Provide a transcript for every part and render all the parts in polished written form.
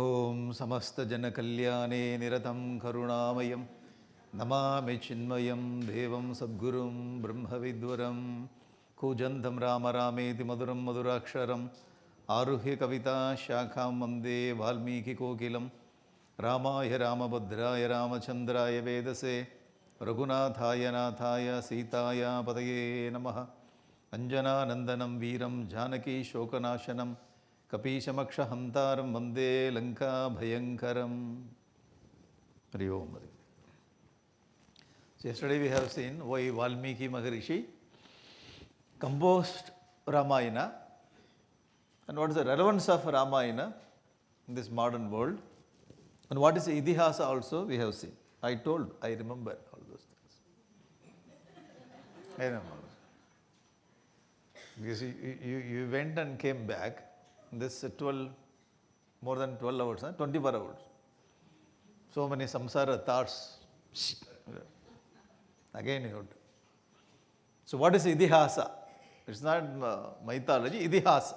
ओम समस्त जन कल्याणे निरतं करुणामयं नमामि चिन्मयं देवं सद्गुरुं ब्रह्मविद्वरं कूजन्तं राम रामेति मधुरं मधुराक्षरम् आरुह्य कविता शाखां वन्दे वाल्मीकिकोकिलं रामाय रामभद्राय रामचन्द्राय वेदसे रघुनाथाय नाथाय सीताय पतये नमः अंजनानन्दनं वीरं जानकी शोकनाशनं कपीशमक्षहन्तारं वन्दे लङ्काभयङ्करम्. Hari Om. So yesterday we have seen why Valmiki Maharishi composed Ramayana and what is the relevance of Ramayana in this modern world, and what is the Idihasa also we have seen. I remember all those things. I remember. Because you went and came back, this more than 12 hours, 24 hours. So many samsara thoughts. Again you have to. So what is Idihasa? It's not mythology, Idihasa.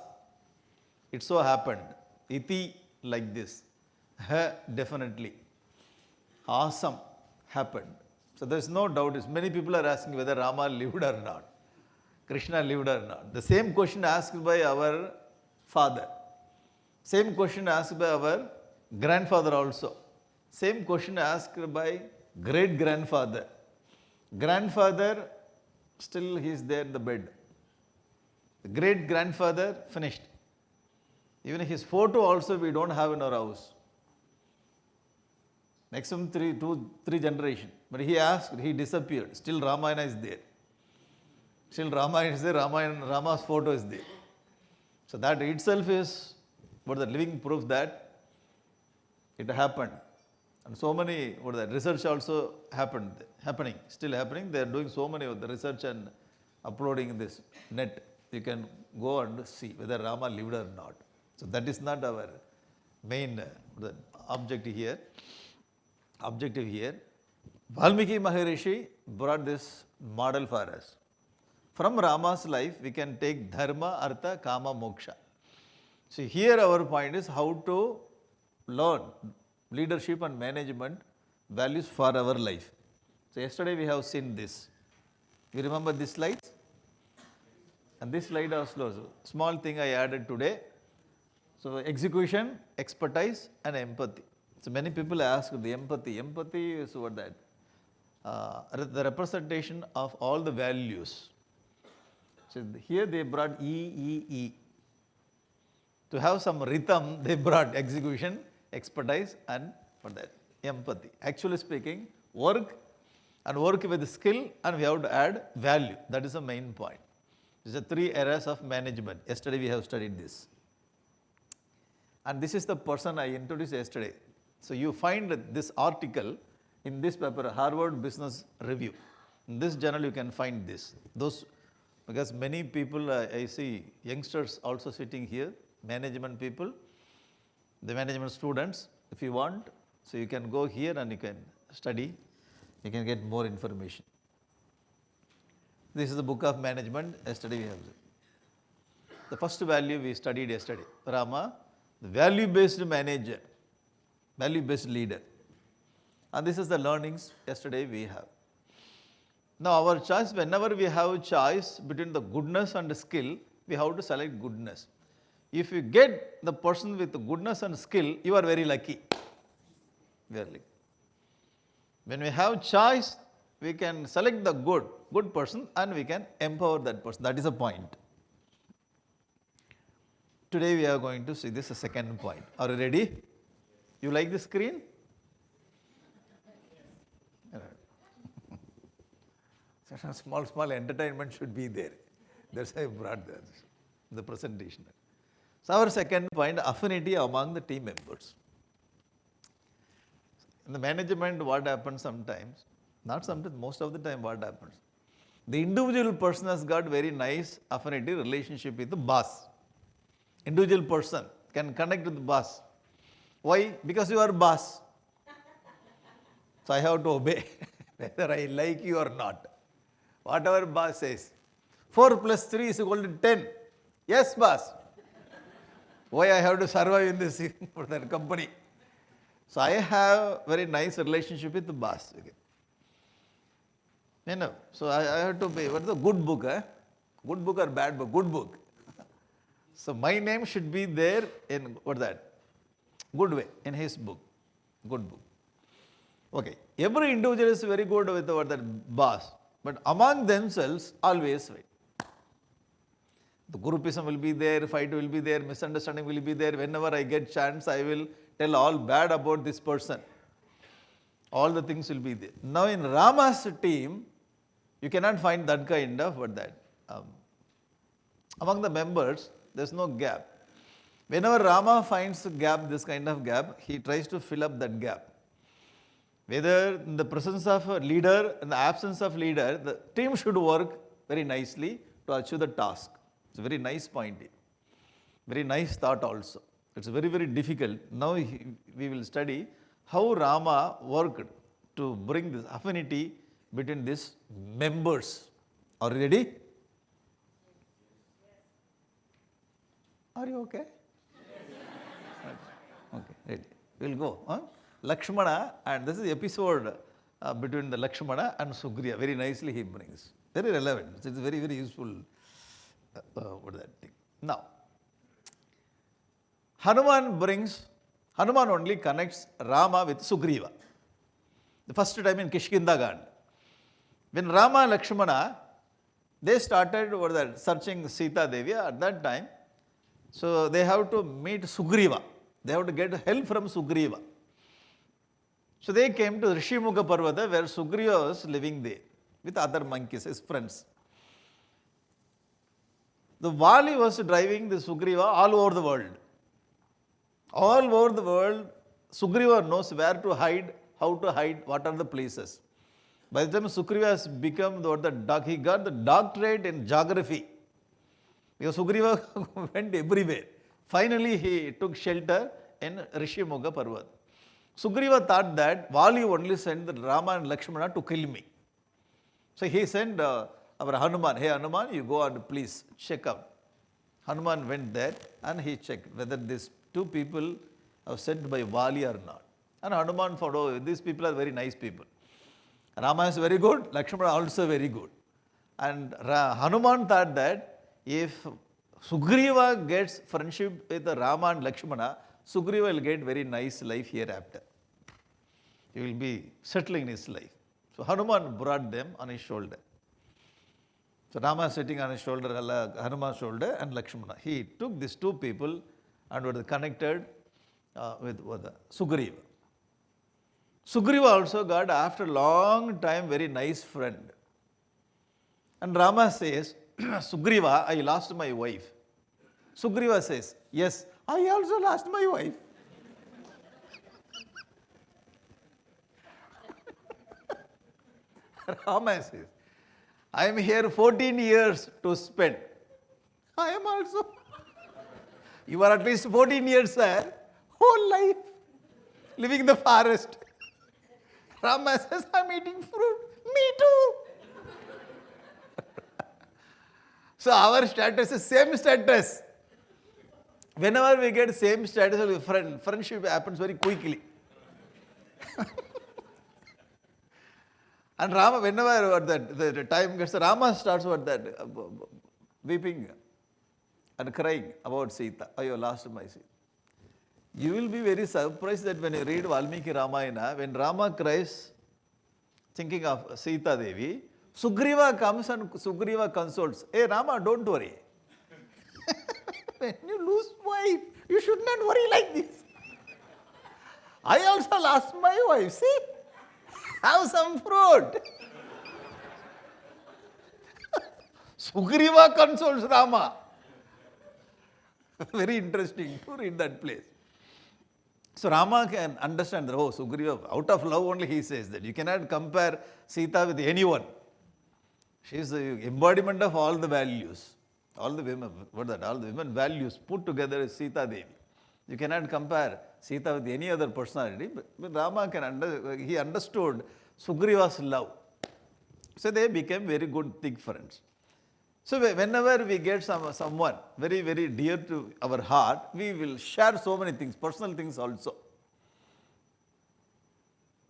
It so happened. Iti like this. Ha definitely. Awesome happened. So there is no doubt. Many people are asking whether Rama lived or not. Krishna lived or not. The same question asked by our father. Same question asked by our grandfather also. Same question asked by great-grandfather. Grandfather, still he is there in the bed. The great-grandfather finished. Even his photo also we don't have in our house. Maximum three generations. But he asked, he disappeared. Still Ramayana is there. Still Ramayana is there, Rama's photo is there. So that itself is what the living proof that it happened. And so many, research also happening, still happening. They are doing so many of the research and uploading in this net. You can go and see whether Rama lived or not. So that is not our main objective here. Valmiki Maharishi brought this model for us. From Rama's life, we can take dharma, artha, kama, moksha. So here our point is how to learn leadership and management values for our life. So yesterday we have seen this. You remember this slides? And this slide also, small thing I added today. So execution, expertise and empathy. So many people ask the empathy. Empathy is what that? The representation of all the values. So here they brought E. To have some rhythm, they brought execution, expertise and for that, empathy. Actually speaking, work with skill and we have to add value. That is the main point. These are three areas of management. Yesterday we have studied this. And this is the person I introduced yesterday. So you find this article in this paper, Harvard Business Review. In this journal you can find this. Because many people, I see youngsters also sitting here, management people, the management students, if you want, so you can go here and you can study, you can get more information. This is the book of management, yesterday we have. The first value we studied yesterday, Rama, the value-based manager, value-based leader. And this is the learnings yesterday we have. Now our choice, whenever we have choice between the goodness and the skill, we have to select goodness. If you get the person with the goodness and skill, you are very lucky. Really. When we have choice, we can select the good person and we can empower that person. That is the point. Today we are going to see this second point. Are you ready? You like the screen? Small entertainment should be there. That's why I brought the presentation. So our second point, affinity among the team members. In the management, what happens sometimes, not sometimes, most of the time what happens, the individual person has got very nice affinity relationship with the boss. Individual person can connect with the boss. Why? Because you are boss. So I have to obey, whether I like you or not. Whatever boss says. 4 plus 3 is equal to 10. Yes, boss. why I have to survive in this for that company. So I have very nice relationship with the boss. Okay. So I have to be, what is the good book? Good book or bad book? Good book. So my name should be there in, what is that? Good way, in his book. Good book. Okay. Every individual is very good with what that boss. But among themselves, always fight. The groupism will be there, fight will be there, misunderstanding will be there. Whenever I get chance, I will tell all bad about this person. All the things will be there. Now in Rama's team, you cannot find that kind of what that. Among the members, there's no gap. Whenever Rama finds a gap, this kind of gap, he tries to fill up that gap. Whether in the presence of a leader, in the absence of leader, the team should work very nicely to achieve the task. It's a very nice point. Very nice thought also. It's very, very difficult. Now we will study how Rama worked to bring this affinity between these members. Are you ready? Are you okay? Okay, ready. We'll go. Lakshmana, and this is episode between the Lakshmana and Sugriva. Very nicely he brings. Very relevant. It's very, very useful. What is that thing? Now, Hanuman only connects Rama with Sugriva. The first time in Kishkinda Gand. When Rama and Lakshmana, they started searching Sita Devi at that time. So they have to meet Sugriva. They have to get help from Sugriva. So they came to Rishimuga Parvata where Sugriva was living there with other monkeys, his friends. The Vali was driving the Sugriva all over the world. All over the world, Sugriva knows where to hide, how to hide, what are the places. By the time Sugriva has become he got the doctorate in geography. Because Sugriva went everywhere. Finally, he took shelter in Rishimuga Parvat. Sugriva thought that Vali only sent Rama and Lakshmana to kill me. So he sent our Hanuman, hey Hanuman, you go and please check out. Hanuman went there and he checked whether these two people are sent by Vali or not. And Hanuman found, oh, these people are very nice people. Rama is very good, Lakshmana also very good. And Hanuman thought that if Sugriva gets friendship with Rama and Lakshmana, Sugriva will get very nice life hereafter. He will be settling in his life. So Hanuman brought them on his shoulder. So Rama is sitting on his shoulder, Hanuman's shoulder, and Lakshmana. He took these two people and were connected with Sugriva. Sugriva also got, after a long time, very nice friend. And Rama says, Sugriva, I lost my wife. Sugriva says, yes, I also lost my wife. Rama says, I am here 14 years to spend. I am also. You are at least 14 years, sir. Whole life living in the forest. Rama says, I am eating fruit. Me too. So our status is same status. Whenever we get same status with friend, friendship happens very quickly. And Rama, whenever the time gets, Rama starts weeping and crying about Sita. Oh, you lost my Sita. You will be very surprised that when you read Valmiki Ramayana, when Rama cries, thinking of Sita Devi, Sugriva comes and Sugriva consoles. Hey Rama, don't worry. When you lose wife, you should not worry like this. I also lost my wife. See? Have some fruit. Sugriva consoles Rama. Very interesting to read that place. So Rama can understand that, oh, Sugriva, out of love only he says that. You cannot compare Sita with anyone. She is the embodiment of all the values. All the women, all the women values put together is Sita Devi. You cannot compare Sita with any other personality, but Rama he understood Sugriva's love. So they became very good, thick friends. So whenever we get someone very, very dear to our heart, we will share so many things, personal things also.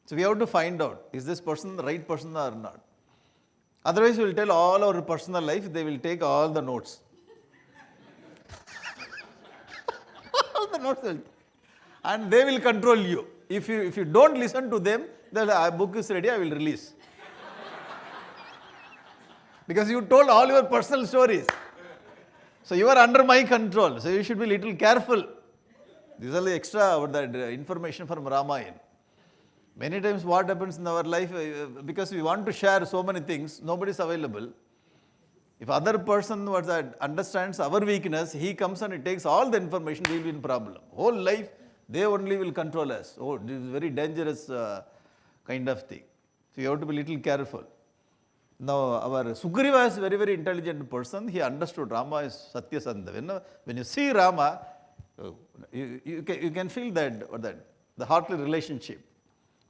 So we have to find out, is this person the right person or not? Otherwise, we will tell all our personal life, they will take all the notes. All the notes will, and they will control you. If you don't listen to them, the book is ready, I will release. Because you told all your personal stories. So you are under my control. So you should be little careful. These are the extra that information from Ramayana. Many times what happens in our life, because we want to share so many things, nobody is available. If other person understands our weakness, he comes and he takes all the information, we will be in problem. Whole life, they only will control us. Oh, this is very dangerous kind of thing. So you have to be little careful. Now, our Sugriva is a very, very intelligent person. He understood Rama is Satyasandha. When you see Rama, you can feel that the heartly relationship.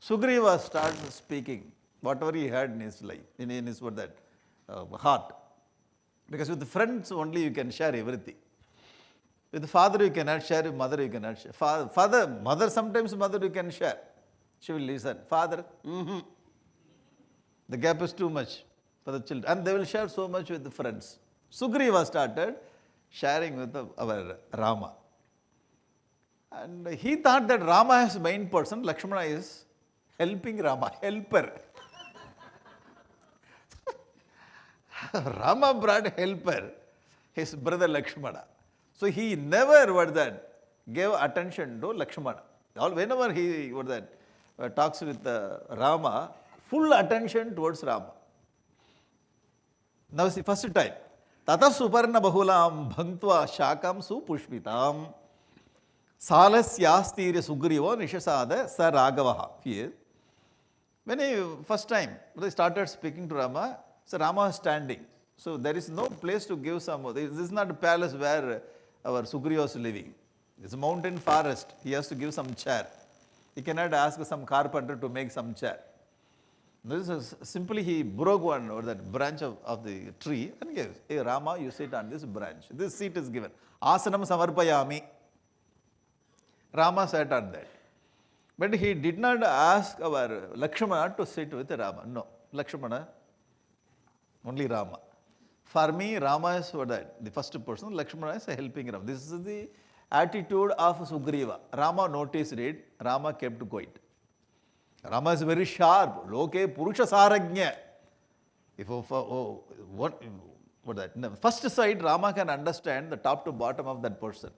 Sugriva starts speaking whatever he had in his life, in his heart. Because with friends only you can share everything. With the father you cannot share, with mother you cannot share. Mother sometimes mother you can share. She will listen. Father, the gap is too much for the children. And they will share so much with the friends. Sugriva started sharing with our Rama. And he thought that Rama is the main person, Lakshmana is helping Rama, helper. Rama brought helper, his brother Lakshmana. So he never gave attention to Lakshmana. Whenever he talks with Rama, full attention towards Rama. Now see, first time. Tata suparna bahulam bhantva shakam supushpitam salasyastirya sugrivo nishasada sa ragavaha. Here, when he first time they started speaking to Rama, so Rama is standing. So there is no place to give some. This is not a palace where our Sugriva is living. It's a mountain forest. He has to give some chair. He cannot ask some carpenter to make some chair. This is simply he broke one or that branch of the tree and gave, hey Rama, you sit on this branch. This seat is given. Asanam samarpayami. Rama sat on that. But he did not ask our Lakshmana to sit with Rama. No, Lakshmana, only Rama. For me, Rama is the first person, Lakshmana is helping Rama. This is the attitude of Sugriva. Rama noticed it, Rama kept quiet. Rama is very sharp. Loke Purusha Sarajnya. If first sight, Rama can understand the top to bottom of that person.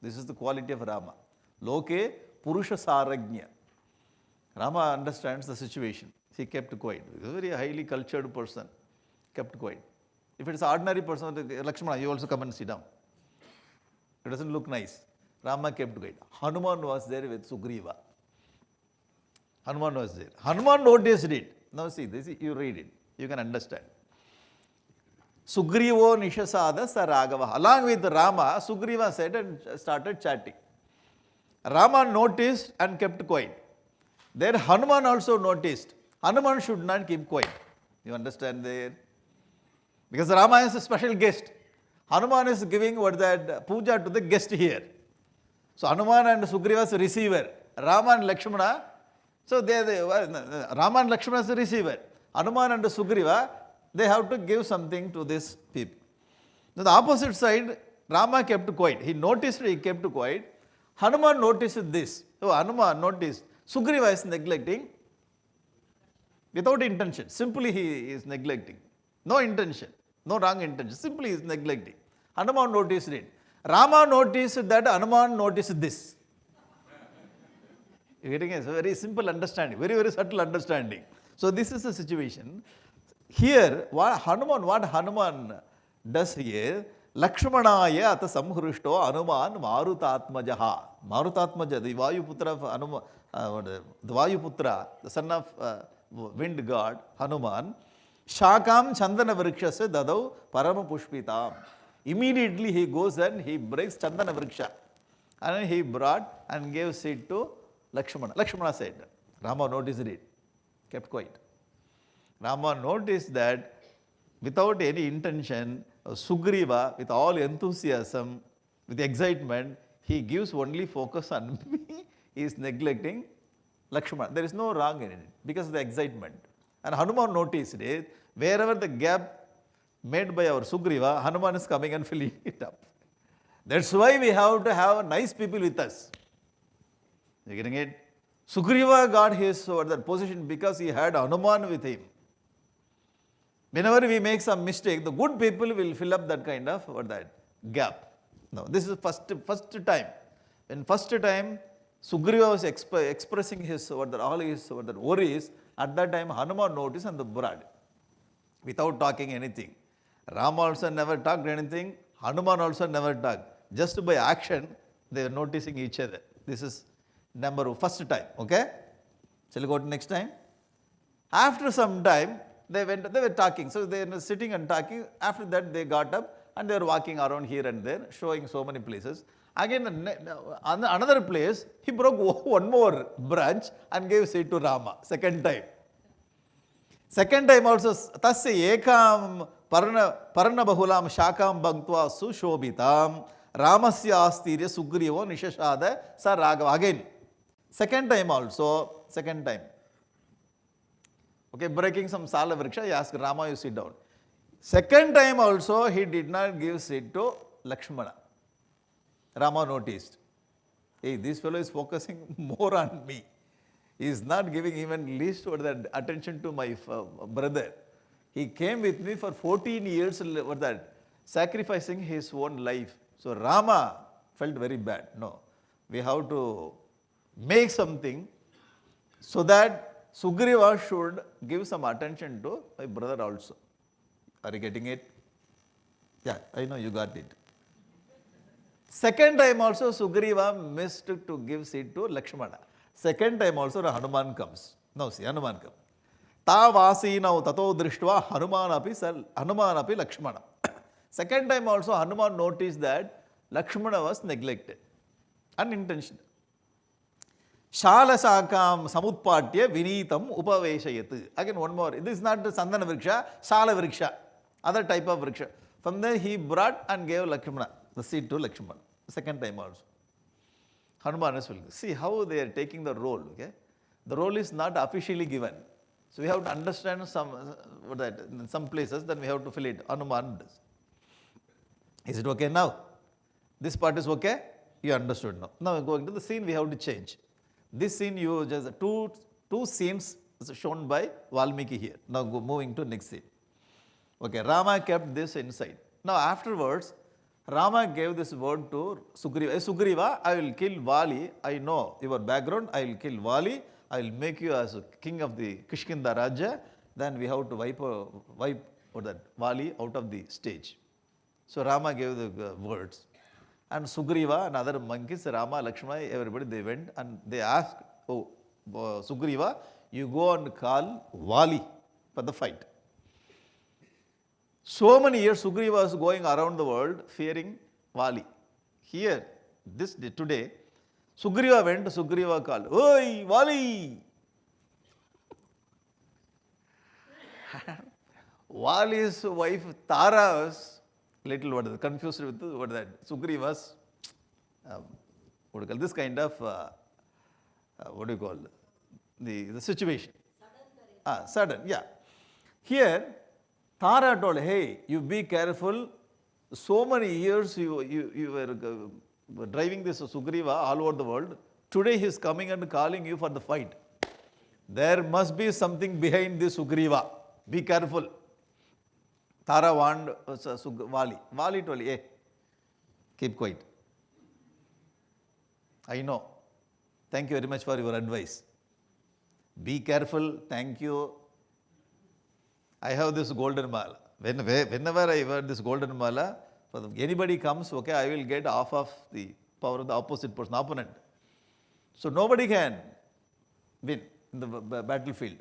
This is the quality of Rama. Loke Purusha Sarajnya. Rama understands the situation. He kept quiet. He is a very highly cultured person. Kept quiet. If it is an ordinary person, Lakshmana, you also come and sit down. It doesn't look nice. Rama kept quiet. Hanuman was there with Sugriva. Hanuman was there. Hanuman noticed it. Now see, this you read it. You can understand. Sugrivo nishasada sa ragava. Along with Rama, Sugriva said and started chatting. Rama noticed and kept quiet. There Hanuman also noticed. Hanuman should not keep quiet. You understand there? Because Rama is a special guest. Hanuman is giving puja to the guest here. So Hanuman and Sugriva is a receiver. Rama and Lakshmana. So Rama and Lakshmana is a receiver. Hanuman and Sugriva, they have to give something to this people. Now the opposite side, Rama kept quiet. He noticed, he kept quiet. Hanuman noticed this. So Hanuman noticed Sugriva is neglecting without intention. Simply he is neglecting. No intention, no wrong intention. Simply he is neglecting. Hanuman noticed it. Rama noticed that Hanuman noticed this. You're getting it? It's a very simple understanding, very, very subtle understanding. So this is the situation. Here, what Hanuman does here, Lakshmanaya ata samhrishto Hanuman Marutatmajaha. Marutatmaja, the Vayuputra of Hanuman, the Vayuputra, the son of wind god, Hanuman, Shakam Chandana Vrikshasya Dadau Parama Pushpitam. Immediately he goes and he breaks Chandana Vriksha. And he brought and gave seed to Lakshmana. Lakshmana said, Rama noticed it, kept quiet. Rama noticed that without any intention, Sugriva, with all enthusiasm, with excitement, he gives only focus on me. He is neglecting Lakshmana. There is no wrong in it because of the excitement. And Hanuman noticed it. Wherever the gap made by our Sugriva, Hanuman is coming and filling it up. That's why we have to have nice people with us. You getting it? Sugriva got his that position because he had Hanuman with him. Whenever we make some mistake, the good people will fill up that kind of that gap. Now, this is first time. When first time Sugriva was expressing his all his worries, at that time Hanuman noticed and brought without talking anything. Ram also never talked anything. Hanuman also never talked. Just by action, they were noticing each other. This is first time. Okay? Shall we go to next time? After some time, they were talking. So they were sitting and talking. After that, they got up and they were walking around here and there, showing so many places. Again, another place, he broke one more branch and gave seed to Rama, second time. Second time also, tasya ekam parna bahulam shakam bhagtva sushobhitam Ramasya astirya Sugrivo nishashada sa Raghava. Again, second time also, second time. Okay, breaking some sala vriksha, he asked Rama, you sit down. Second time also, he did not give seed to Lakshmana. Rama noticed, hey, this fellow is focusing more on me. He is not giving even least that attention to my brother. He came with me for 14 years, sacrificing his own life. So Rama felt very bad. No, we have to make something so that Sugriva should give some attention to my brother also. Are you getting it? Yeah, I know you got it. Second time also Sugriva missed to give seed to Lakshmana. Second time also Hanuman comes. No, see, Hanuman comes. Ta vasinau tato drishtva Hanuman api Lakshmana. Second time also Hanuman noticed that Lakshmana was neglected. Unintentional. Shala sakam samutpatya vinitam upaveshayat. Again one more. This is not the Sandana Vriksha, Shala Vriksha. Other type of Vriksha. From there he brought and gave Lakshmana, the seed to Lakshmana. Second time also. Hanuman is will see how they are taking the role. Okay? The role is not officially given. So we have to understand some places, then we have to fill it. Hanuman does. Is it okay now? This part is okay? You understood now. Now going to the scene, we have to change. This scene, you just two scenes shown by Valmiki here. Now moving to next scene. Okay, Rama kept this inside. Now afterwards, Rama gave this word to Sugriva. Hey, Sugriva, I will kill Vali. I know your background. I will kill Vali. I will make you as king of the Kishkinda Raja. Then we have to wipe that Vali out of the stage. So Rama gave the words. And Sugriva and other monkeys, Rama, Lakshmana, everybody, they went and they asked, oh, Sugriva, you go and call Vali for the fight. So many years Sugriva was going around the world fearing Vali. Here, today, Sugriva went, Sugriva called, Oi, Vali! Vali's wife Tara was little confused with that. Sugriva's, this kind of, the situation. Sudden, yeah. Here, Tara told, hey, you be careful. So many years you were driving this Sugriva all over the world. Today he is coming and calling you for the fight. There must be something behind this Sugriva. Be careful. Tara warned Vali. Vali told, hey, keep quiet. I know. Thank you very much for your advice. Be careful. Thank you. I have this golden mala. Whenever I wear this golden mala, anybody comes, okay, I will get half of the power of the opposite person, opponent. So nobody can win in the battlefield.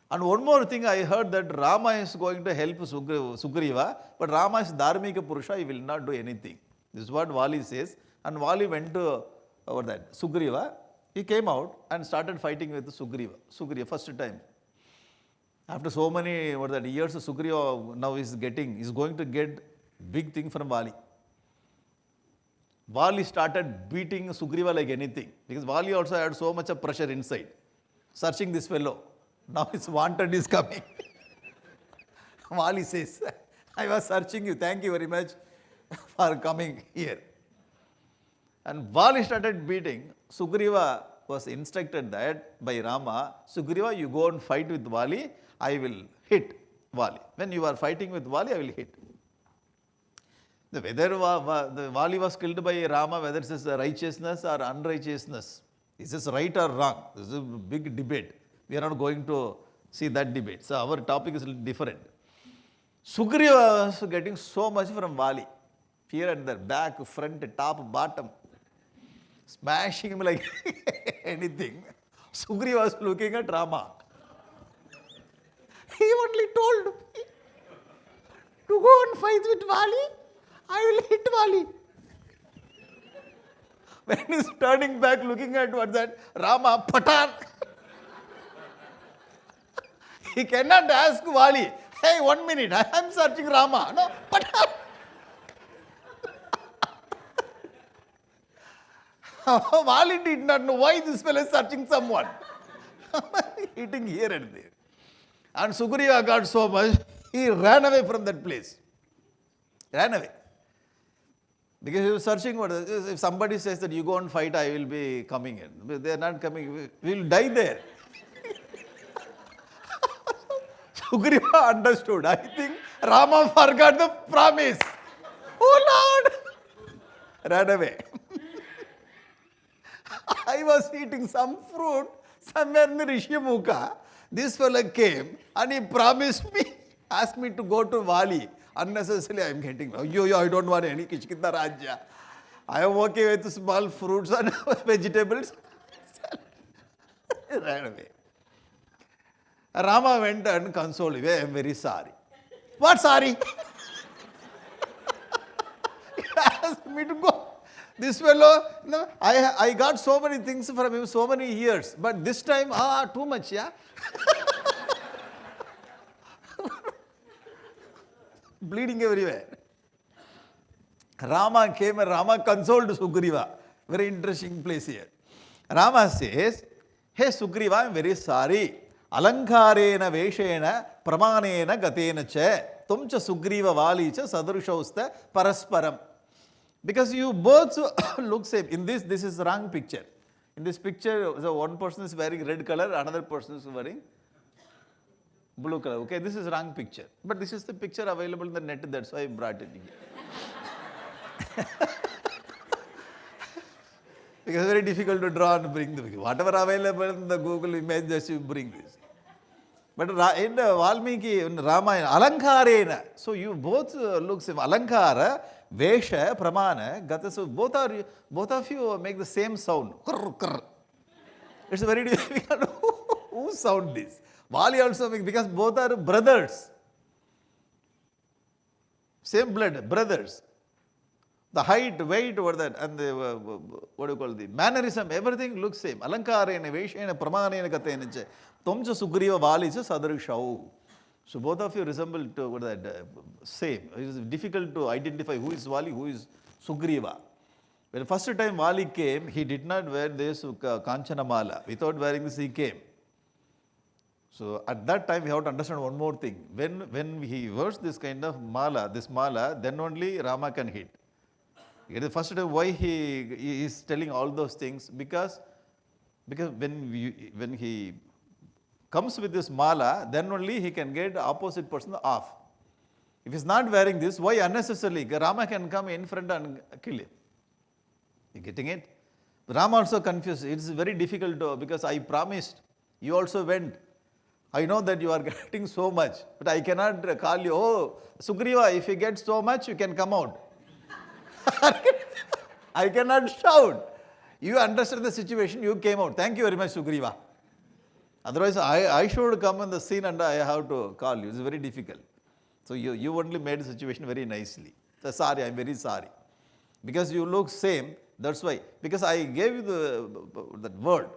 And one more thing, I heard that Rama is going to help Sugriva, but Rama is Dharmika Purusha, he will not do anything. This is what Vali says. And Vali went to Sugriva. He came out and started fighting with Sugriva, first time. After so many years, Sugriva now is going to get Big thing from Vali. Vali started beating Sugriva like anything because Vali also had so much of pressure inside, searching this fellow. Now his wanted is coming. Vali says, I was searching you, thank you very much for coming here. And Vali started beating. Sugriva was instructed that by Rama, Sugriva, you go and fight with Vali, I will hit Vali. When you are fighting with Vali, I will hit. Whether the Vali was killed by Rama, whether it is righteousness or unrighteousness, is this right or wrong? This is a big debate. We are not going to see that debate. So our topic is a little different. Sugriva was getting so much from Vali. Here and there, back, front, top, bottom. Smashing him like anything. Sugriva was looking at Rama. He only told me to go and fight with Vali. I will hit Vali. When he's turning back, looking at what's that, Rama, Patan. He cannot ask Vali, hey, 1 minute, I am searching Rama. No, Patan. Vali did not know why this fellow is searching someone. Hitting here and there. And Sugriva got so much, he ran away from that place. Ran away. Because he was searching for if somebody says that you go and fight, I will be coming in. But they are not coming, we will die there. Sugriva understood. I think Rama forgot the promise. Oh Lord! Ran away. I was eating some fruit somewhere in Rishimukha. This fellow came and he promised me, asked me to go to Vali. Unnecessarily I am getting, I don't want any Kichkita Rajya. I am okay with small fruits and vegetables. Ran away. Rama went and consoled him. I am very sorry. What sorry? He asked me to go. This fellow, no, I got so many things from him, so many years. But this time, too much, yeah? Bleeding everywhere. Rama came and Rama consoled Sugriva. Very interesting place here. Rama says, hey Sugriva, I am very sorry. Alankarena veshena pramanena gatena cha tumcha Sugriva vali cha sadrushausta parasparam. Because you both look same. In this is wrong picture. In this picture, so one person is wearing red color, another person is wearing blue color. Okay, this is wrong picture. But this is the picture available in the net, that's why I brought it here. Because it's very difficult to draw and bring the picture. Whatever available in the Google image, just you bring this. But in the Valmiki, in Ramayana, Alankarena. So you both look same. Alankara, Vesha, Pramana, Gata. So both of you make the same sound. It's very difficult. Who sound this? Vali also makes, because both are brothers. Same blood, brothers. The height, weight over that, and the, what do you call the mannerism, everything looks same. Alankarena, Veshena, Pramanena, Gatenacha. Tomcha Sugriva Vali is Sadarishau. So both of you resemble to what that same. It is difficult to identify who is Vali, who is Sugriva. When the first time Vali came, he did not wear this Kanchana Mala. Without wearing this, he came. So at that time, we have to understand one more thing. When he wears this kind of mala, then only Rama can hit. It is the first time why he is telling all those things, because when he comes with this mala, then only he can get the opposite person off. If he is not wearing this, why unnecessarily? Rama can come in front and kill him. You getting it? Rama also confused. It's very difficult to, because I promised, you also went. I know that you are getting so much, but I cannot call you, oh, Sugriva, if you get so much, you can come out. I cannot shout. You understood the situation, you came out. Thank you very much, Sugriva. Otherwise, I should come on the scene and I have to call you. It's very difficult. So you only made the situation very nicely. So sorry, I'm very sorry. Because you look same, that's why. Because I gave you that word.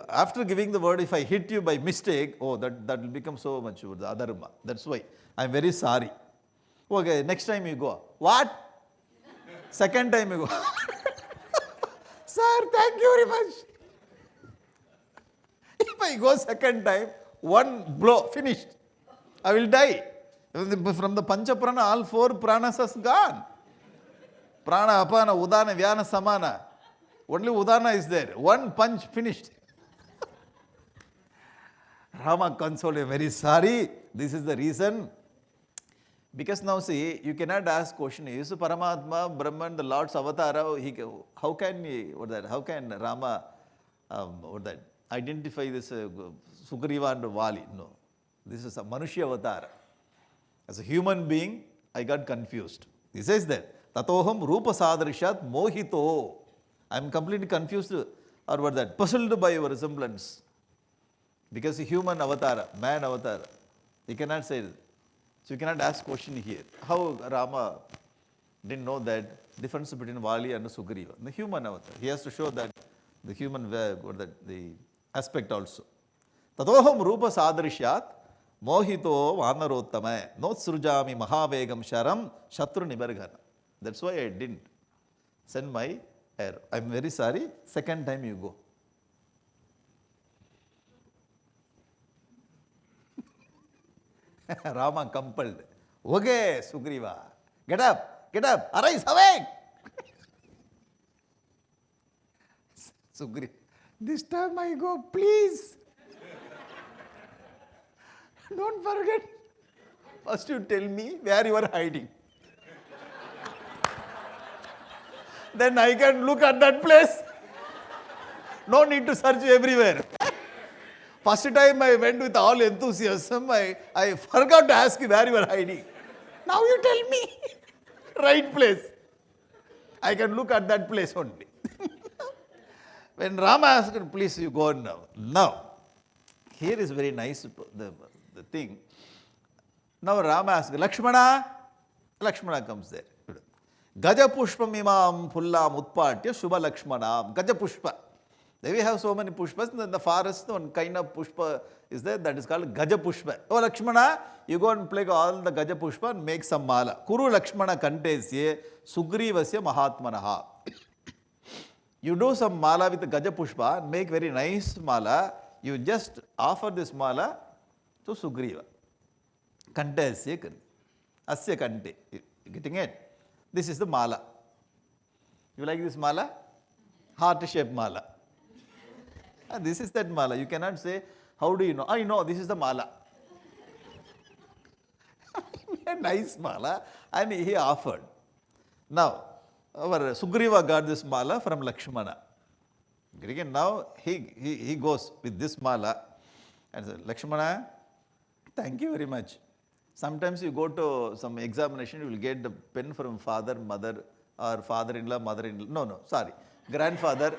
After giving the word, if I hit you by mistake, oh, that will become so much the adharma. That's why I'm very sorry. Okay, next time you go. What? Second time you go. Sir, thank you very much. If I go second time, one blow, finished. I will die. From the Pancha Prana, all four pranas has gone. Prana, Apana, Udana, Vyana, Samana. Only Udana is there. One punch, finished. Rama consoled him, very sorry. This is the reason. Because now see, you cannot ask question, is Paramatma, Brahman, the Lord's avatar, how can Rama, identify this Sugriva and Vali? No. This is a Manushya avatar. As a human being, I got confused. He says that, Tatoham Rupa Sadrishat Mohito. I am completely confused, or puzzled by your resemblance. Because a human avatar, man avatar, you cannot say it. So you cannot ask question here. How Rama didn't know that difference between Vali and Sugriva, the human avatar. He has to show that the human the aspect also. Tatoham Rupa Sadrishyat Mohito Vanarottama Notsrujami Mahavegam Sharam Shatru Nibargana. That's why I didn't send my error. I'm very sorry. Second time you go. Rama compelled. Okay, Sugriva, get up, arise, awake. Sugriva, this time I go, please. Don't forget. First you tell me where you are hiding. Then I can look at that place. No need to search everywhere. First time I went with all enthusiasm, I forgot to ask you where you are hiding. Now you tell me. Right place. I can look at that place only. When Rama asked, please you go now. Now, here is very nice the thing. Now Rama asked, Lakshmana. Lakshmana comes there. Gaja Pushpam Imam Pullam Utpatya Shubha Lakshmana. Gaja Pushpa. There we have so many pushpas. In the forest, one kind of pushpa is there that is called Gaja Pushpa. Oh Lakshmana, you go and pluck all the Gaja Pushpa and make some mala. Kuru Lakshmana Kantesye Sugrivasya Mahatmanaha. You do some mala with the Gaja Pushpa and make very nice mala. You just offer this mala to Sugriva. Kantesye Kante. Asya Kante. You getting it? This is the mala. You like this mala? Heart-shaped mala. This is that mala. You cannot say, how do you know? I know, this is the mala. A nice mala. And he offered. Now, our Sugriva got this mala from Lakshmana. Now, he goes with this mala and says, Lakshmana, thank you very much. Sometimes you go to some examination, you will get the pen from father, mother, or father-in-law, mother-in-law. Sorry. Grandfather.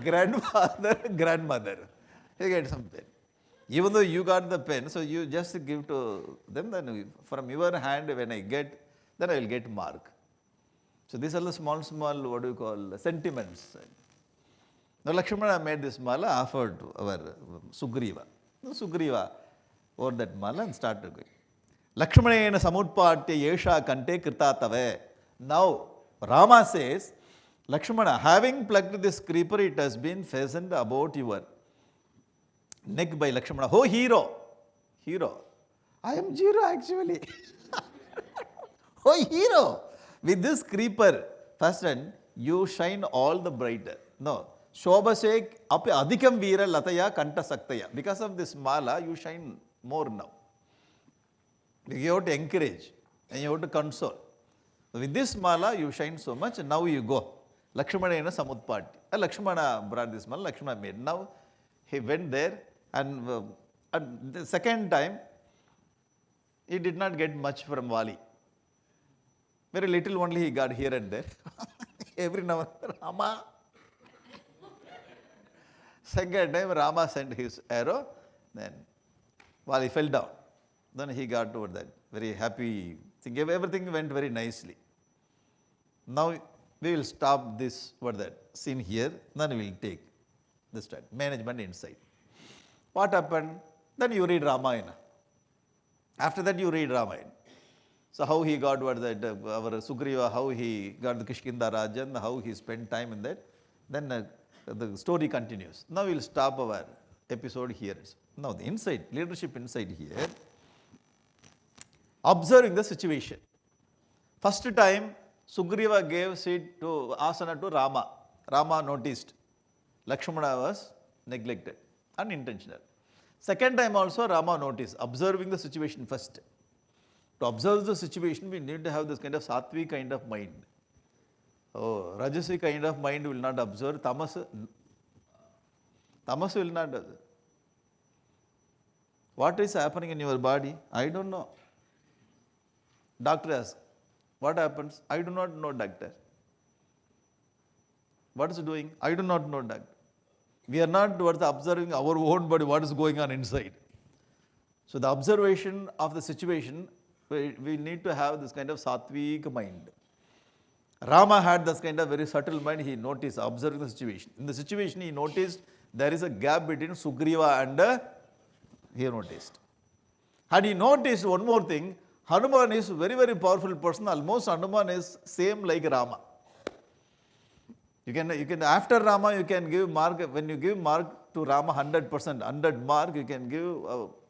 Grandfather, grandmother. You get some pen. Even though you got the pen, so you just give to them, then from your hand when I get, then I will get mark. So these are the small, sentiments. Now Lakshmana made this mala, offered to our Sugriva. Sugriva over that mala and started going. Lakshmanena samutpatya yesha kante kritatave. Now Rama says, Lakshmana, having plucked this creeper, it has been fastened about your neck by Lakshmana. Oh, hero! Hero. I am Jiro actually. Oh, hero! With this creeper fastened, you shine all the brighter. No. Shobhasek api adhikam veera lataya kanta saktaya. Because of this mala, you shine more now. You have to encourage and you have to console. With this mala, you shine so much, and now you go. Lakshmana in a samutpati. Lakshmana brought this mala, Lakshmana made. Now he went there, and the second time, he did not get much from Vali. Very little only he got here and there. Every now and then, Rama. Second time, Rama sent his arrow, then Vali fell down. Then he got over that. Very happy thing. Everything went very nicely. Now we will stop this, scene here, then we will take this time. Management insight. What happened? Then you read Ramayana. After that, you read Ramayana. So how he got what that our Sugriva, how he got the Kishkinda Rajan, how he spent time in that. Then the story continues. Now we'll stop our episode here. Now the insight, leadership insight here. Observing the situation. First time Sugriva gave seat to asana to Rama. Rama noticed. Lakshmana was neglected, unintentional. Second time also Rama noticed, observing the situation first. To observe the situation, we need to have this kind of sattvic kind of mind. Oh, Rajasi kind of mind will not observe. Tamas will not. What is happening in your body? I don't know. Doctor asks, what happens? I do not know, doctor. What is doing? I do not know, doctor. We are not towards observing our own body, what is going on inside. So the observation of the situation, we need to have this kind of sattvic mind. Rama had this kind of very subtle mind. He noticed, observing the situation. In the situation, he noticed there is a gap between Sugriva and he noticed. Had he noticed one more thing, Hanuman is very, very powerful person. Almost Hanuman is same like Rama. You can after Rama, you can give mark, when you give mark to Rama 100%, 100 mark, you can give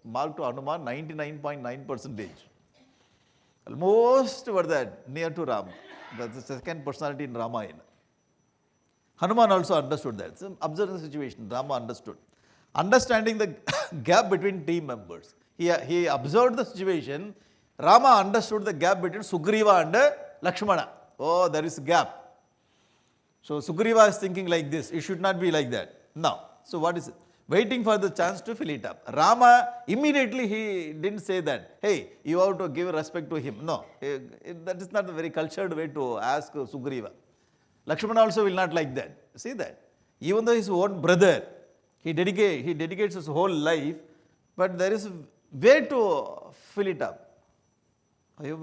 mark to Hanuman 99.9%. Almost what that, near to Rama. That's the second personality in Ramayana. Hanuman also understood that. So observe the situation, Rama understood. Understanding the gap between team members. He observed the situation. Rama understood the gap between Sugriva and Lakshmana. Oh, there is a gap. So Sugriva is thinking like this. It should not be like that. Now, so what is it? Waiting for the chance to fill it up. Rama, immediately he didn't say that, hey, you have to give respect to him. No, that is not a very cultured way to ask Sugriva. Lakshmana also will not like that. See that? Even though his own brother, he dedicates his whole life, but there is a way to fill it up. I hope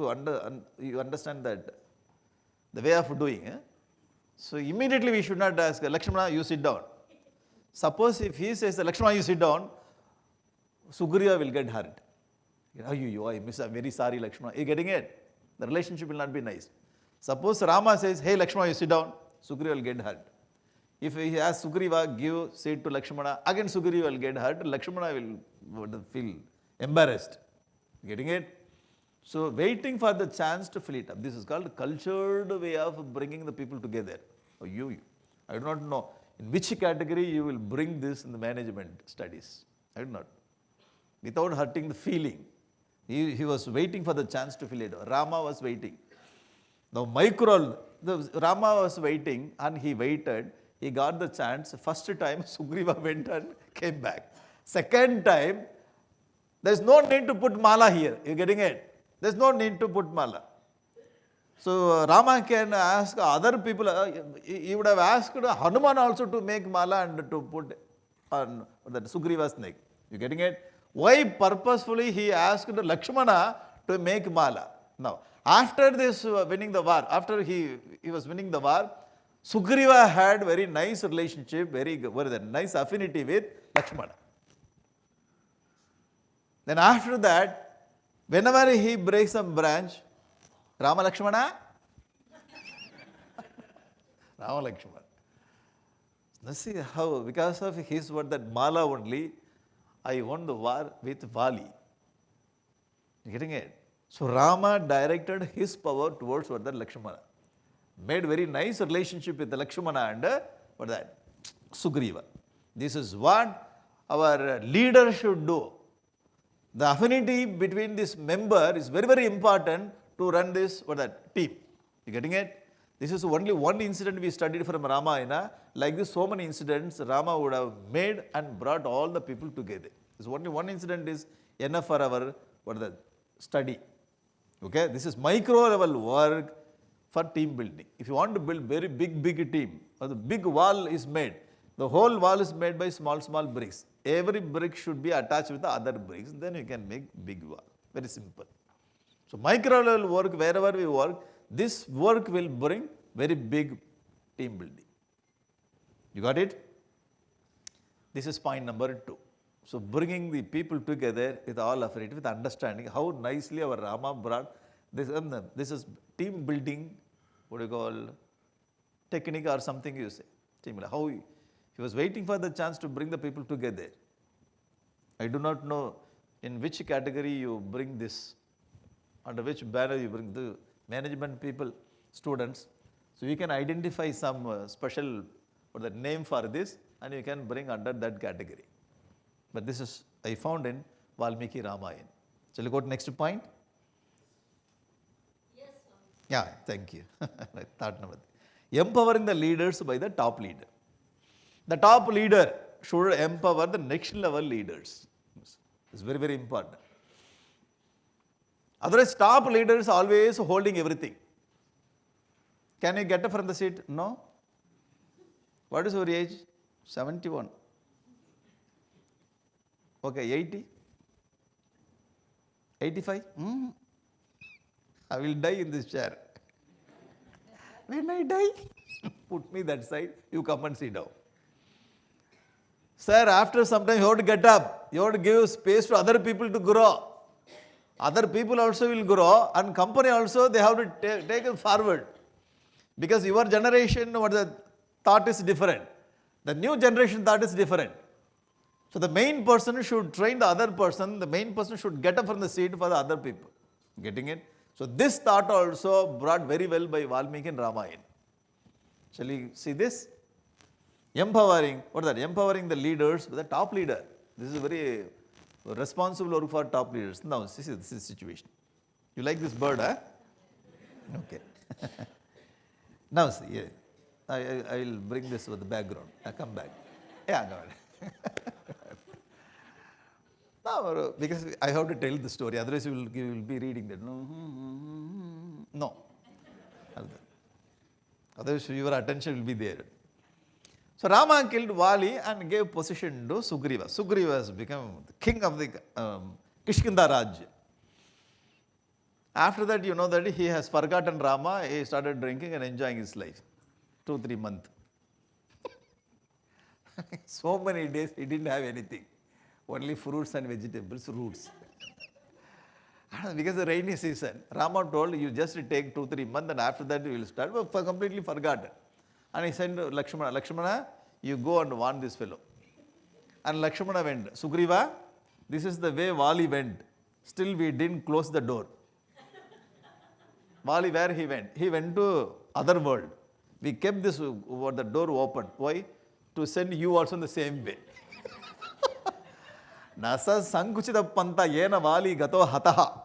you understand that, the way of doing. So immediately we should not ask, Lakshmana, you sit down. Suppose if he says, Lakshmana, you sit down, Sugriva will get hurt. I'm very sorry, Lakshmana. Are you getting it? The relationship will not be nice. Suppose Rama says, hey, Lakshmana, you sit down, Sugriva will get hurt. If he asks Sugriva, give seat to Lakshmana, again Sugriva will get hurt, Lakshmana will feel embarrassed. Getting it? So waiting for the chance to fill it up. This is called cultured way of bringing the people together. I do not know in which category you will bring this in the management studies. I do not. Without hurting the feeling. He was waiting for the chance to fill it up. Rama was waiting. Now Rama was waiting and he waited. He got the chance. First time Sugriva went and came back. Second time, there is no need to put mala here. You getting it? There is no need to put mala. So Rama can ask other people, he would have asked Hanuman also to make mala and to put on that Sugriva's neck. You getting it? Why purposefully he asked Lakshmana to make mala? Now, after this winning the war, after he was winning the war, Sugriva had very nice relationship, very nice affinity with Lakshmana. Then after that, whenever he breaks some branch, Rama Lakshmana? Rama Lakshmana. Now see how, because of his word, that mala only, I won the war with Vali. You getting it? So Rama directed his power towards that Lakshmana. Made very nice relationship with the Lakshmana and Sugriva. This is what our leader should do. The affinity between this member is very, very important to run this team. You getting it? This is only one incident we studied from Ramayana. Like this, so many incidents Rama would have made and brought all the people together. This only one incident is enough for our study. Okay, this is micro level work for team building. If you want to build very big team, or the big wall is made, the whole wall is made by small bricks. Every brick should be attached with the other bricks, then you can make big wall. Very simple. So micro level work, wherever we work, this work will bring very big team building. You got it? This is point number 2. So bringing the people together with all of it, with understanding how nicely our Rama brought this. This is team building, what do you call, technique or something you say. Team, how he was waiting for the chance to bring the people together. I do not know in which category you bring this, under which banner you bring the management people, students. So you can identify some special or the name for this, and you can bring under that category. But this is, I found in Valmiki Ramayana. Shall we go to next point? Yes, sir. Yeah, thank you. Third number. Empowering the leaders by the top leader. The top leader should empower the next level leaders. It's very, very important. Otherwise, top leaders always holding everything. Can you get up from the seat? No. What is your age? 71. Okay, 80? 85? I will die in this chair. When I die, put me that side, you come and sit down. Sir, after some time you have to get up. You have to give space to other people to grow. Other people also will grow, and company also, they have to take it forward. Because your generation, what the thought is different. The new generation thought is different. So the main person should train the other person. The main person should get up from the seat for the other people. Getting it? So this thought also brought very well by Valmiki in Ramayana. Shall we see this? Empowering, what is that? Empowering the leaders with the top leader. This is very responsible work for top leaders. Now, this is the situation. You like this bird, huh? Okay. Now, see, yeah. I will bring this with the background. Come back. Yeah, go ahead. Now, because I have to tell the story, otherwise you will be reading that. No. Otherwise your attention will be there. So Rama killed Vali and gave position to Sugriva. Sugriva has become the king of the Kishkinda Rajya. After that, you know that he has forgotten Rama. He started drinking and enjoying his life. 2-3 months. So many days he didn't have anything. Only fruits and vegetables, roots. Because the rainy season, Rama told you just take 2-3 months and after that you will start. But completely forgotten. And he said, Lakshmana, you go and warn this fellow. And Lakshmana went. Sugriva, this is the way Vali went. Still we didn't close the door. Vali, where he went? He went to other world. We kept this the door open. Why? To send you also in the same way. Nasa sankuchita panta yena Vali gato hataha.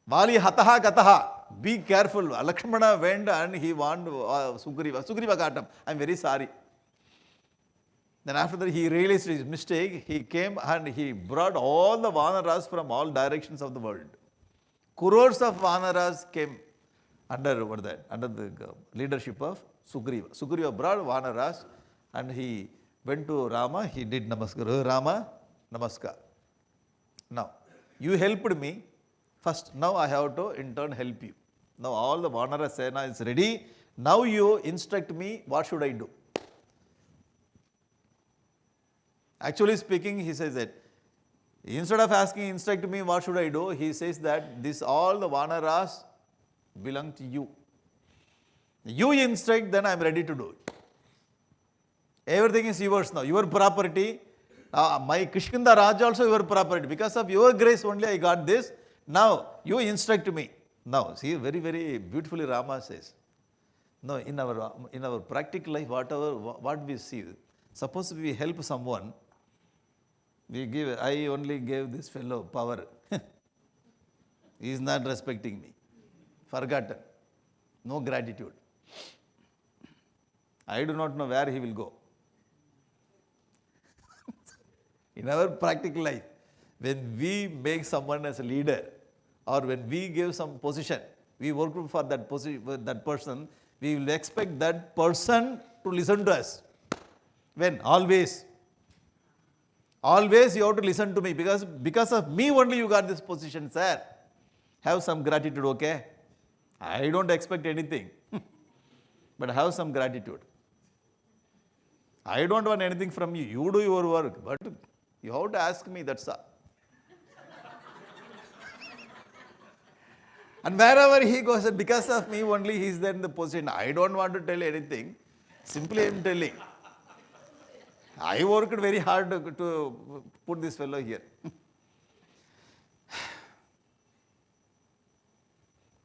Vali hataha gataha. Be careful. Lakshmana went and he warned Sugriva. Sugriva got him. I'm very sorry. Then after that he realized his mistake. He came and he brought all the Vanaras from all directions of the world. Crores of Vanaras came under the leadership of Sugriva. Sugriva brought Vanaras and he went to Rama. He did namaskar. Rama, namaskar. Now, you helped me. First, now I have to in turn help you. Now all the Vanara Sena is ready. Now you instruct me, what should I do? Actually speaking, he says that instead of asking, instruct me, what should I do? He says that this all the Vanaras belong to you. You instruct, then I am ready to do it. Everything is yours now, your property. My Kishkinda Raj also your property. Because of your grace only I got this. Now you instruct me. Now see, very, very beautifully Rama says. No, in our practical life, what we see, suppose we help someone, I only gave this fellow power. He is not respecting me. Forgotten. No gratitude. I do not know where he will go. In our practical life, when we make someone as a leader, or when we give some position, we work for that person, we will expect that person to listen to us. When? Always. Always you have to listen to me because of me only you got this position, sir. Have some gratitude, okay? I don't expect anything. But have some gratitude. I don't want anything from you. You do your work. But You have to ask me, that's all. And wherever he goes, because of me only he is there in the position. I don't want to tell anything. Simply I am telling. I worked very hard to put this fellow here.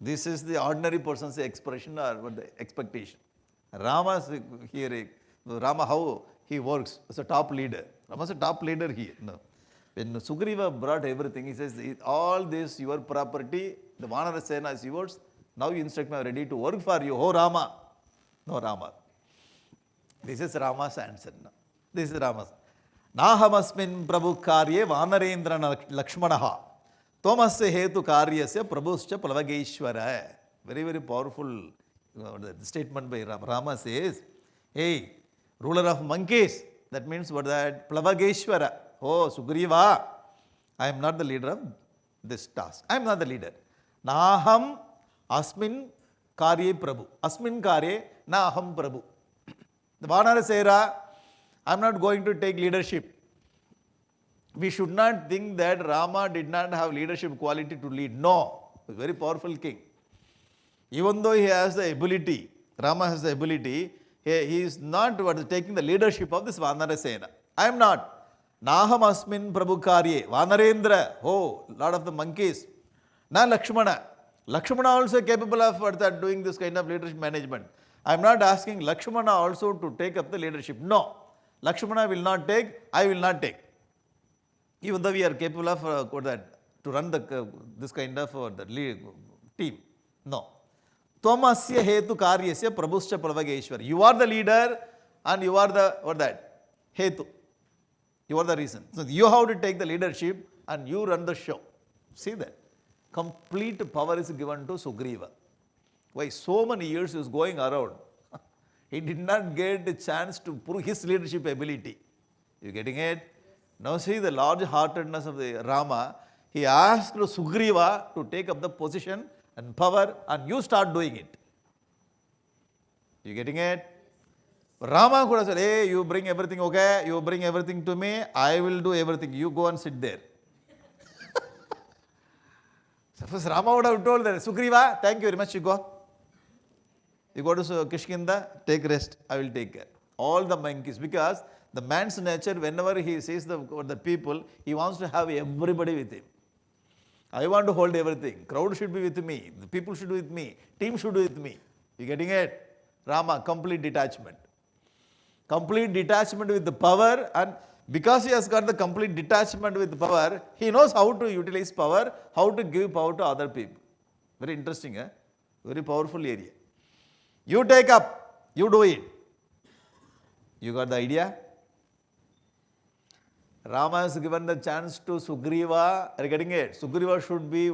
This is the ordinary person's expression or the expectation. Rama's here, Rama how he works as a top leader. Rama's a top leader here. No. When Sugriva brought everything, he says, all this your property, the Vanara Sena is yours. Now you instruct me, I am ready to work for you. Oh Rama. No Rama. This is Rama's answer. No. This is Rama's. Nahamasmin Prabhu Karye Vanarendra Lakshmanaha. Tomasya Hetu Karyasya Prabhuscha Plavageshwara. Very, very powerful statement by Rama. Rama says, hey, ruler of monkeys. That means what that? Plavageshwara. Oh, Sugriva, I am not the leader of this task. I am not the leader. Naham asmin karye prabhu. Asmin karye na aham prabhu. The Vanara Sera, I am not going to take leadership. We should not think that Rama did not have leadership quality to lead. No, he was a very powerful king. Even though he has the ability, Rama has the ability, he is not taking the leadership of this Vanara Sena. I am not. Naham asmin prabhu karye. Vanarendra, oh, lot of the monkeys. Na Lakshmana. Lakshmana also capable of doing this kind of leadership management. I am not asking Lakshmana also to take up the leadership. No. Lakshmana will not take, I will not take. Even though we are capable of to run this kind of team. No. Tomasya hetu karyasya prabhuscha plavageshwar. You are the leader and you are the hetu. You are the reason. So you have to take the leadership and you run the show. See that. Complete power is given to Sugriva. Why so many years he was going around. He did not get a chance to prove his leadership ability. You getting it? Now see the large-heartedness of the Rama. He asked Sugriva to take up the position and power and you start doing it. You getting it? Rama could have said, hey, you bring everything, okay? You bring everything to me, I will do everything. You go and sit there. Suppose Rama would have told that, Sugriva, thank you very much, you go. You go to Kishkinda, take rest, I will take care. All the monkeys, because the man's nature, whenever he sees the people, he wants to have everybody with him. I want to hold everything. Crowd should be with me. The people should be with me. Team should be with me. You getting it? Rama, complete detachment. Complete detachment with the power, and because he has got the complete detachment with power, he knows how to utilize power, how to give power to other people. Very interesting, eh? Very powerful area. You take up, you do it. You got the idea? Rama has given the chance to Sugriva. Are you getting it? Sugriva should be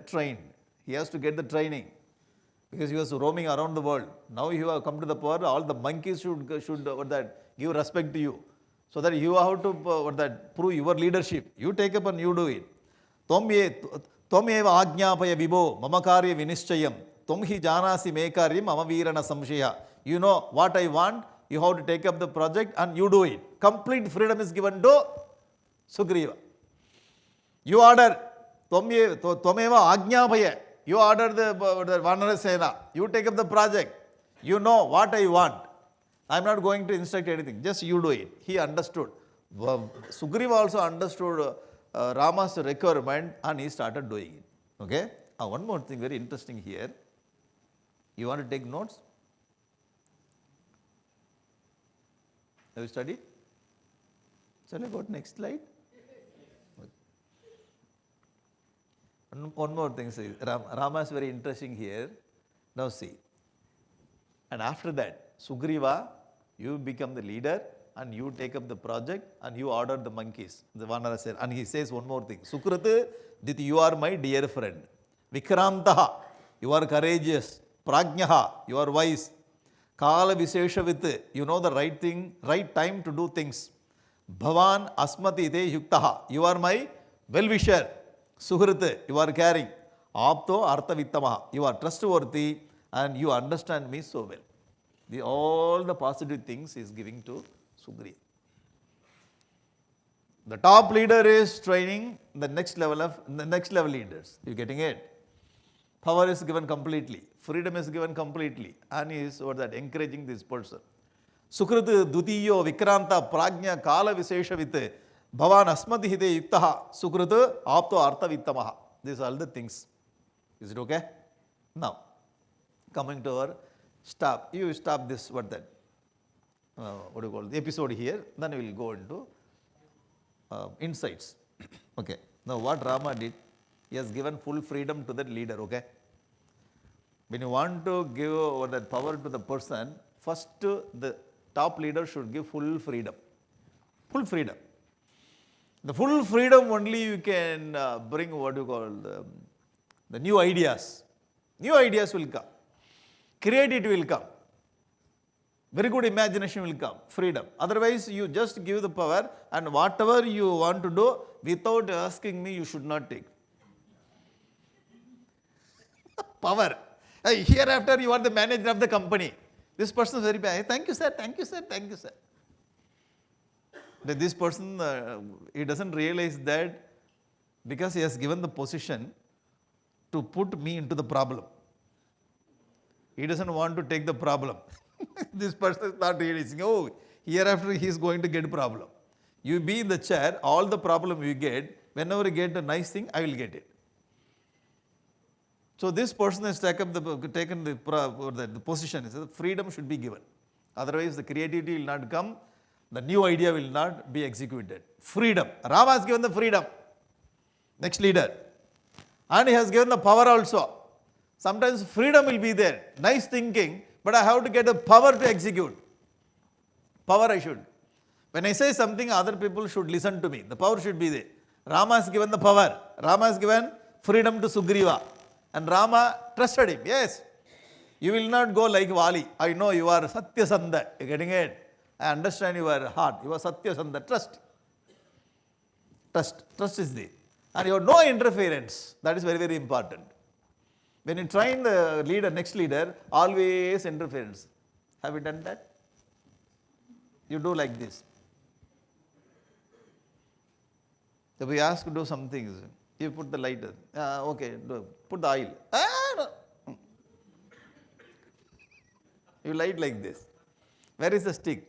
trained. He has to get the training. Because he was roaming around the world. Now you have come to the power, all the monkeys should give respect to you. So that you have to prove your leadership. You take up and you do it. Tomeva ajñapaya vibho mamakarya vinischayam. Tomhi janasi mekaryam amavirana samshaya. You know what I want, you have to take up the project and you do it. Complete freedom is given to Sugriva. You order, Tomeva ajñapaya. You order the Vanara Sena. You take up the project. You know what I want. I am not going to instruct anything. Just you do it. He understood. Sugriva also understood Rama's requirement and he started doing it. Okay? One more thing very interesting here. You want to take notes? Have you studied? Shall I go to next slide? One more thing, Rama is very interesting here. Now see. And after that, Sugriva, you become the leader and you take up the project and you order the monkeys. The Vanara said, and he says one more thing. Sukrata, you are my dear friend. Vikrantaha, you are courageous. Prajnaha, you are wise. Kala Visheshavit, you know the right thing, right time to do things. Bhavan Asmati Te Yuktaha, you are my well-wisher. Suhrite, you are caring. Apto Artha Vittamaha, you are trustworthy and you understand me so well. All the positive things he is giving to Sugriva. The top leader is training the next level leaders. You getting it? Power is given completely. Freedom is given completely. And he is encouraging this person. Sukrit dutiyo vikranta prajna kala visheshavit bhavan asmati hide yuktaha sukrit apto artha vittamaha. These are all the things. Is it okay? Now, coming to our stop. You stop this, what do you call the episode here. Then we will go into insights. Okay. Now what Rama did, he has given full freedom to that leader. Okay. When you want to give that power to the person, first the top leader should give full freedom. Full freedom. The full freedom only you can bring what you call the new ideas. New ideas will come. Creativity will come. Very good imagination will come. Freedom. Otherwise, you just give the power and whatever you want to do without asking me, you should not take. Power. Hereafter, you are the manager of the company. This person is very bad. Thank you, sir. Thank you, sir. Thank you, sir. But this person, he doesn't realize that because he has given the position to put me into the problem. He doesn't want to take the problem. This person is not realizing, oh, hereafter he is going to get a problem. You be in the chair, all the problem you get, whenever you get a nice thing, I will get it. So this person has taken the position. So freedom should be given. Otherwise, the creativity will not come. The new idea will not be executed. Freedom. Rama has given the freedom. Next leader. And he has given the power also. Sometimes freedom will be there. Nice thinking. But I have to get the power to execute. Power I should. When I say something, other people should listen to me. The power should be there. Rama has given the power. Rama has given freedom to Sugriva. And Rama trusted him. Yes. You will not go like Vali. I know you are Satyasandha. You are getting it? I understand your heart. You are Satyasandha. Trust. Trust. Trust is there. And you have no interference. That is very, very important. When you train the leader, next leader, always interference. Have you done that? You do like this. If we ask to do some things, you put the light. Okay, put the oil. No. You light like this. Where is the stick?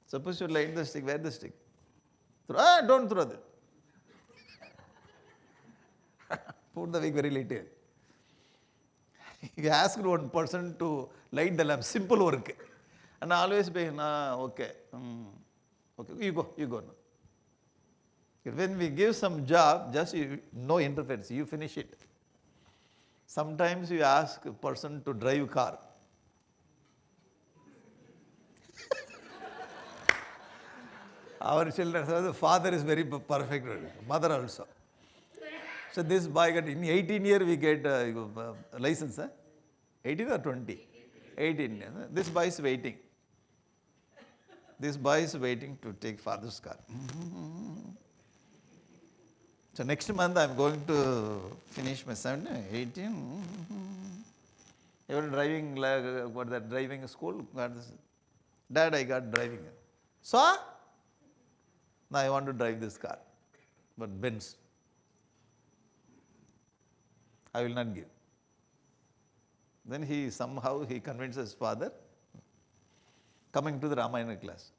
Suppose you light the stick. Where is the stick? Don't throw that. Put the wick very little. You ask one person to light the lamp, simple work. And always be, okay. Okay, you go now. When we give some job, just no interference, you finish it. Sometimes you ask a person to drive car. Our children, the father is very perfect, mother also. So this boy got, in 18 years we get license. 18 or 20? 18 years. This boy is waiting. This boy is waiting to take father's car. So next month I am going to finish my son. 18. You were driving, driving school. Dad, I got driving. So, now I want to drive this car. But Benz. I will not give. Then he convinced his father, coming to the Ramayana class.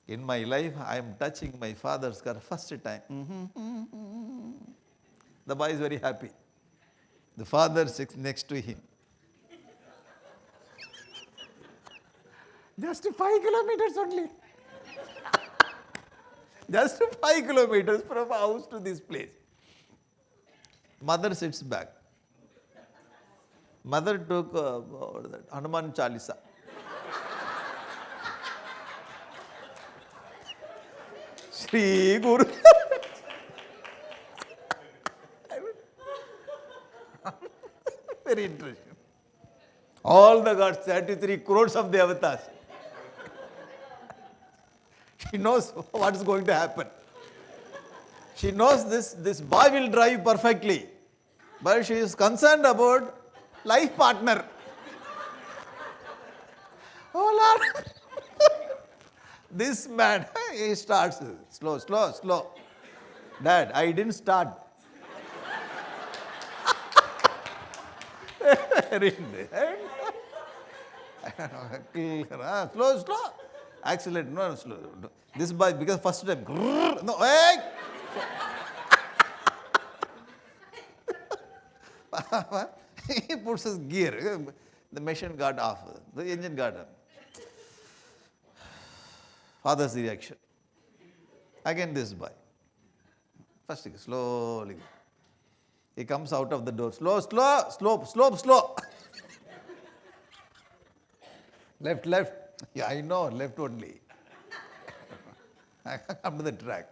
In my life, I am touching my father's car first time. The boy is very happy. The father sits next to him. Just 5 kilometers only. Just 5 kilometers from house to this place. Mother sits back. Mother took Hanuman Chalisa. Shri Guru. Very interesting. All the gods, 33 crores of the avatars. She knows what is going to happen. She knows this boy will drive perfectly. But she is concerned about life partner. Oh Lord. This man, he starts slow, slow, slow. Dad, I didn't start. Slow, slow. Accelerate, no, slow. This boy, because first time, no, hey! He puts his gear. The machine got off. The engine got off. Father's reaction. Again this boy. First, slowly. He comes out of the door. Slow, slow, slope, slope, slow. Left, left. Yeah, I know, left only. I come to the track.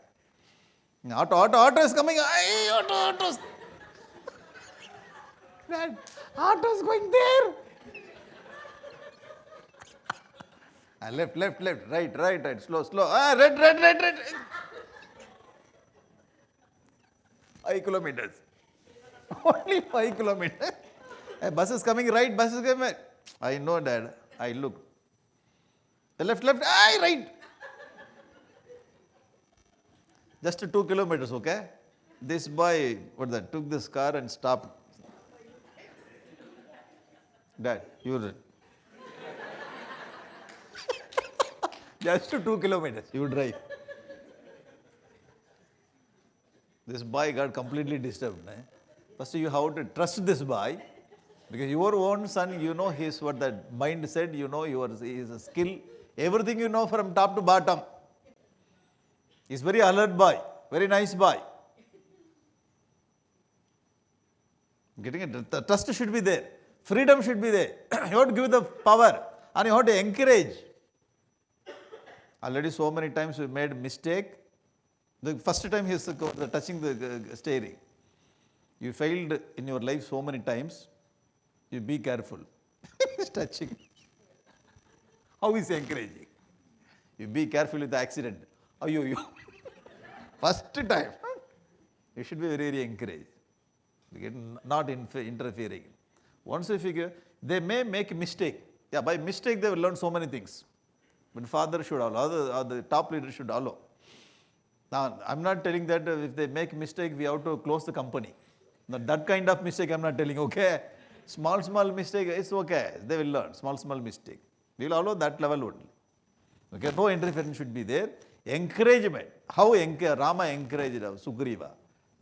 Auto, auto, auto is coming. Aye, auto, auto. Dad, auto is going there. Left, left, left, right, right, right, slow, slow. Red, red, red, red. 5 kilometers. Only 5 kilometers. A bus is coming right, bus is coming. I know, Dad. I look. The left, left, right. Just 2 kilometers, okay? This boy, took this car and stopped. Dad, you just 2 kilometers, you drive. This boy got completely disturbed. First, you have to trust this boy, because your own son, you know his mindset, you know his skill, everything you know from top to bottom. He's very alert boy, very nice boy. Getting it? The trust should be there. Freedom should be there. You have to give the power and you have to encourage. Already so many times we made mistake. The first time he's touching the steering. You failed in your life so many times. You be careful. He's touching. How is he encouraging? You be careful with the accident. You. First time. You should be very, very encouraged. Not interfering. Once you figure, they may make a mistake. Yeah, by mistake they will learn so many things. But father should allow, or the top leader should allow. Now, I'm not telling that if they make mistake, we have to close the company. Now, that kind of mistake I'm not telling, okay? Small mistake, it's okay. They will learn, small mistake. We will allow that level only. Okay, no interference should be there. Encouragement. How Rama encouraged Sugriva?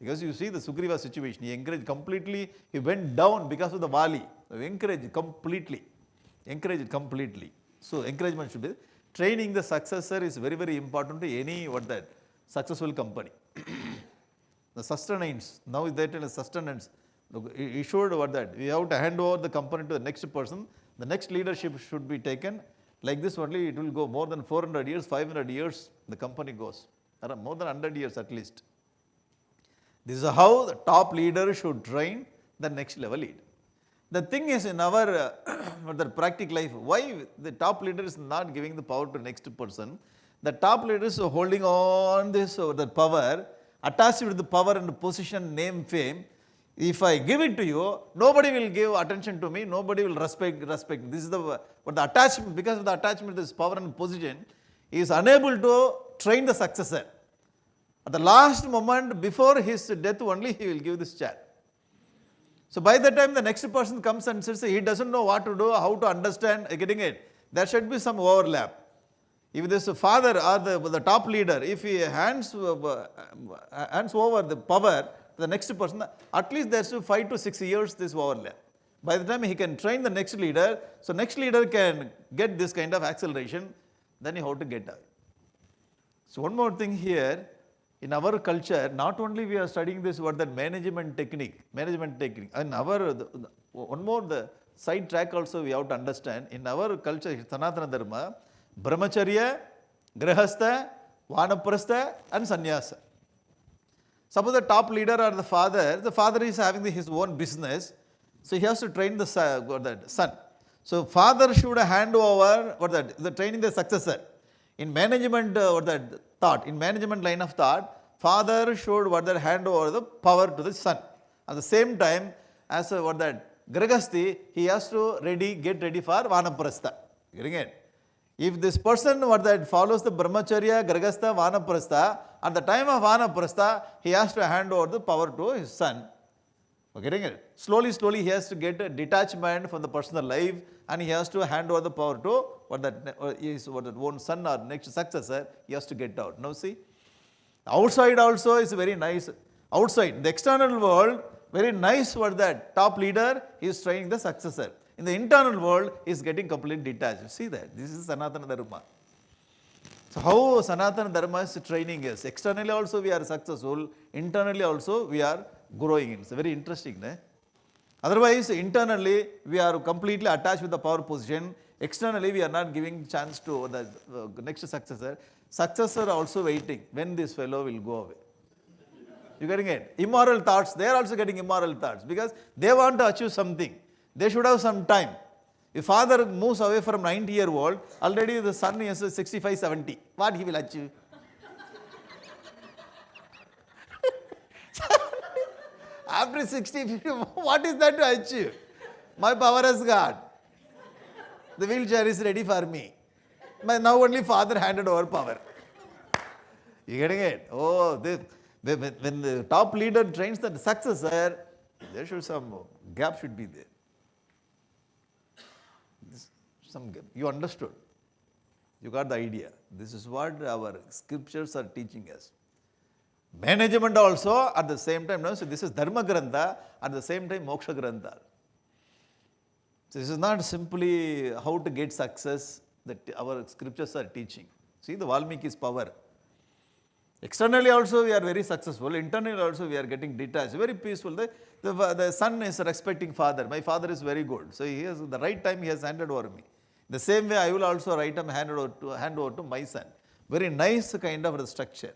Because you see the Sugriva situation, he encouraged completely, he went down because of the Vali. Encouraged completely. So, encouragement should be there. Training the successor is very, very important to any successful company. The sustenance, now that is sustenance. You should we have to hand over the company to the next person. The next leadership should be taken. Like this only, it will go more than 400 years, 500 years, the company goes. More than 100 years at least. This is how the top leader should train the next level leader. The thing is in our practical life, why the top leader is not giving the power to next person? The top leader is holding on this the power, attached with the power and position, name, fame. If I give it to you, nobody will give attention to me, nobody will respect. This is the attachment, because of the attachment to this power and position, he is unable to train the successor. At the last moment, before his death only, he will give this chair. So by the time the next person comes and says he doesn't know what to do, how to understand, getting it, there should be some overlap. If this father or the top leader, if he hands over the power to the next person, at least there's 5 to 6 years this overlap. By the time he can train the next leader, so next leader can get this kind of acceleration, then you have to get out. So one more thing here, in our culture, not only we are studying this management technique, and one more the side track also we have to understand. In our culture, Sanatana Dharma, Brahmacharya, Grihastha, Vanaprastha and Sannyasa. Suppose the top leader or the father is having his own business, so he has to train the son. So father should hand over the training the successor. In management thought, in management line of thought, father should hand over the power to the son. At the same time, as Grihasthi, he has to get ready for Vanaprastha. Getting it? If this person what that follows the brahmacharya, grahastha, vanaprastha, at the time of vanaprastha, he has to hand over the power to his son. You're getting it? Slowly, slowly he has to get a detachment from the personal life and he has to hand over the power to what that own son or next successor, he has to get out. Now see, outside also is very nice. Outside, the external world, very nice what that top leader is training the successor. In the internal world, he is getting completely detached. See that? This is Sanatana Dharma. So how Sanatana Dharma is training us? Externally also we are successful, internally also we are growing. It's very interesting. Otherwise, internally we are completely attached with the power position. Externally we are not giving chance to the next successor. Successor also waiting when this fellow will go away. You getting it? Immoral thoughts, they are also getting immoral thoughts because they want to achieve something. They should have some time. If father moves away from 90-year-old, already the son is 65, 70. What he will achieve? After 60, what is that to achieve? My power has gone. The wheelchair is ready for me. But now only father handed over power. You getting it? Oh, when the top leader trains the successor, there should some gap should be there. Some gap. You understood. You got the idea. This is what our scriptures are teaching us. Management also at the same time. No? So this is Dharma Grantha, at the same time Moksha Grantha. So this is not simply how to get success that our scriptures are teaching. See the Valmiki's power. Externally also we are very successful. Internally also we are getting detached. Very peaceful. The son is respecting father. My father is very good. So he has the right time he has handed over me. The same way I will also right time hand over to my son. Very nice kind of structure.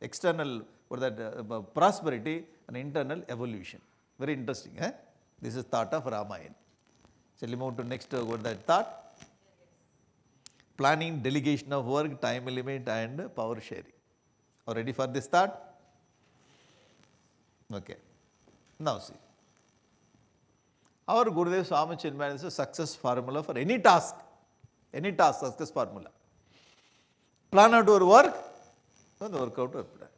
External or that prosperity and internal evolution. Very interesting. This is thought of Ramayana. Shall we move to next what that thought? Planning, delegation of work, time limit and power sharing. Are ready for this thought? Okay. Now see. Our Gurudev Swami Chinmayananda is a success formula for any task. Any task, success formula. Plan out your work, and work out your plan.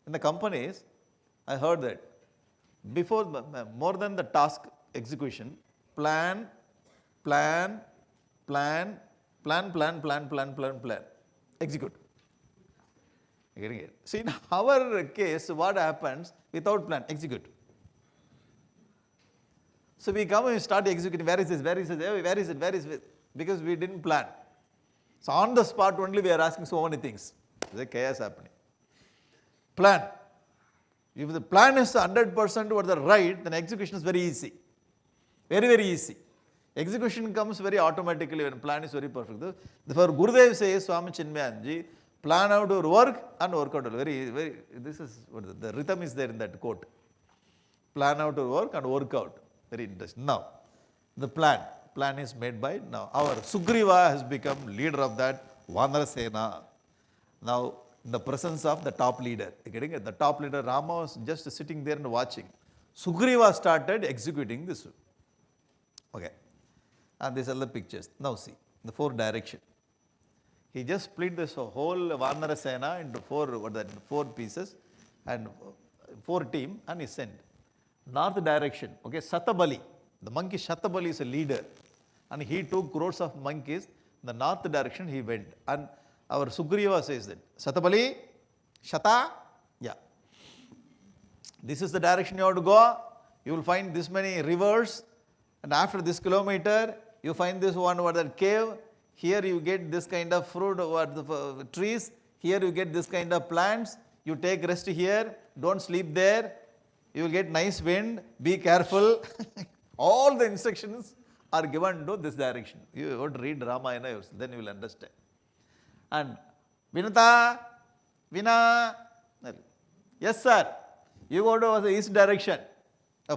In the companies, I heard that before more than the task execution, plan. Execute. You're getting it? See, in our case, what happens without plan? Execute. So we come and start executing. Where is this? Where is it? Where is it? Where is it? Because we didn't plan. So on the spot only we are asking so many things. There's a chaos happening. Plan. If the plan is 100% or the right, then execution is very easy. Very, very easy. Execution comes very automatically when plan is very perfect. Therefore, Gurudev says, Swami Chinmayanji, plan out your work and work out. This is what the rhythm is there in that quote. Plan out your work and work out. Very interesting. Now, the plan is made by now. Our Sugriva has become leader of that Vanara Sena. Now, in the presence of the top leader. Getting it? The top leader Rama was just sitting there and watching. Sugriva started executing this. Okay. And these are the pictures. Now see, the 4 direction. He just split this whole Vanara Sena into 4 pieces and 4 team and he sent. North direction, okay, Satabali. The monkey Satabali is a leader. And he took crores of monkeys. The north direction he went. And our Sugriva says that. Satabali, Shata, yeah. This is the direction you have to go. You will find this many rivers. And after this kilometer, you find this one over that cave. Here you get this kind of fruit over the trees. Here you get this kind of plants. You take rest here. Don't sleep there. You will get nice wind. Be careful. All the instructions are given to this direction. You have to read Ramayana yourself, then you will understand. And Vinata, Vina, yes sir, you go to the east direction.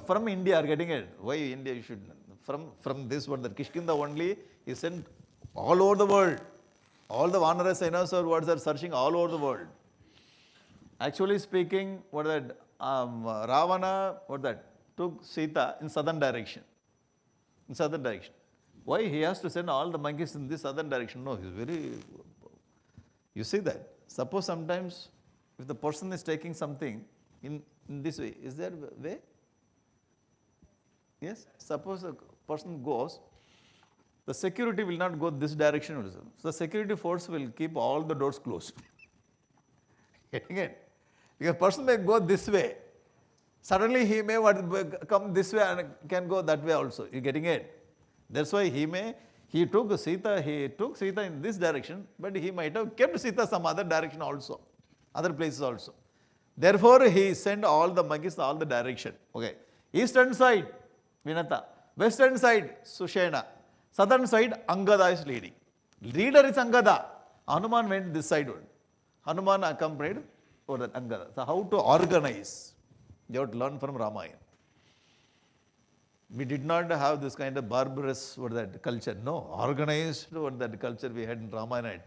From India are getting it. Why India you should, from this one, the Kishkinda only is sent all over the world. All the Vanara Senas or words are searching all over the world. Actually speaking, what that Ravana, took Sita in southern direction. In southern direction. Why he has to send all the monkeys in this other direction? No, he's very. You see that. Suppose sometimes if the person is taking something in this way, is there a way? Yes? Suppose a person goes, the security will not go this direction also. So the security force will keep all the doors closed. Getting it? Because person may go this way. Suddenly he may come this way and can go that way also. You getting it? That's why he took Sita in this direction, but he might have kept Sita some other direction also, other places also. Therefore, he sent all the monkeys all the direction. Okay. Eastern side, Vinata. Western side, Sushena. Southern side, Angada is leading. Leader is Angada. Hanuman went this side. Hanuman accompanied for that Angada. So how to organize? You have to learn from Ramayana. We did not have this kind of barbarous culture. No, organized culture we had in Ramayana.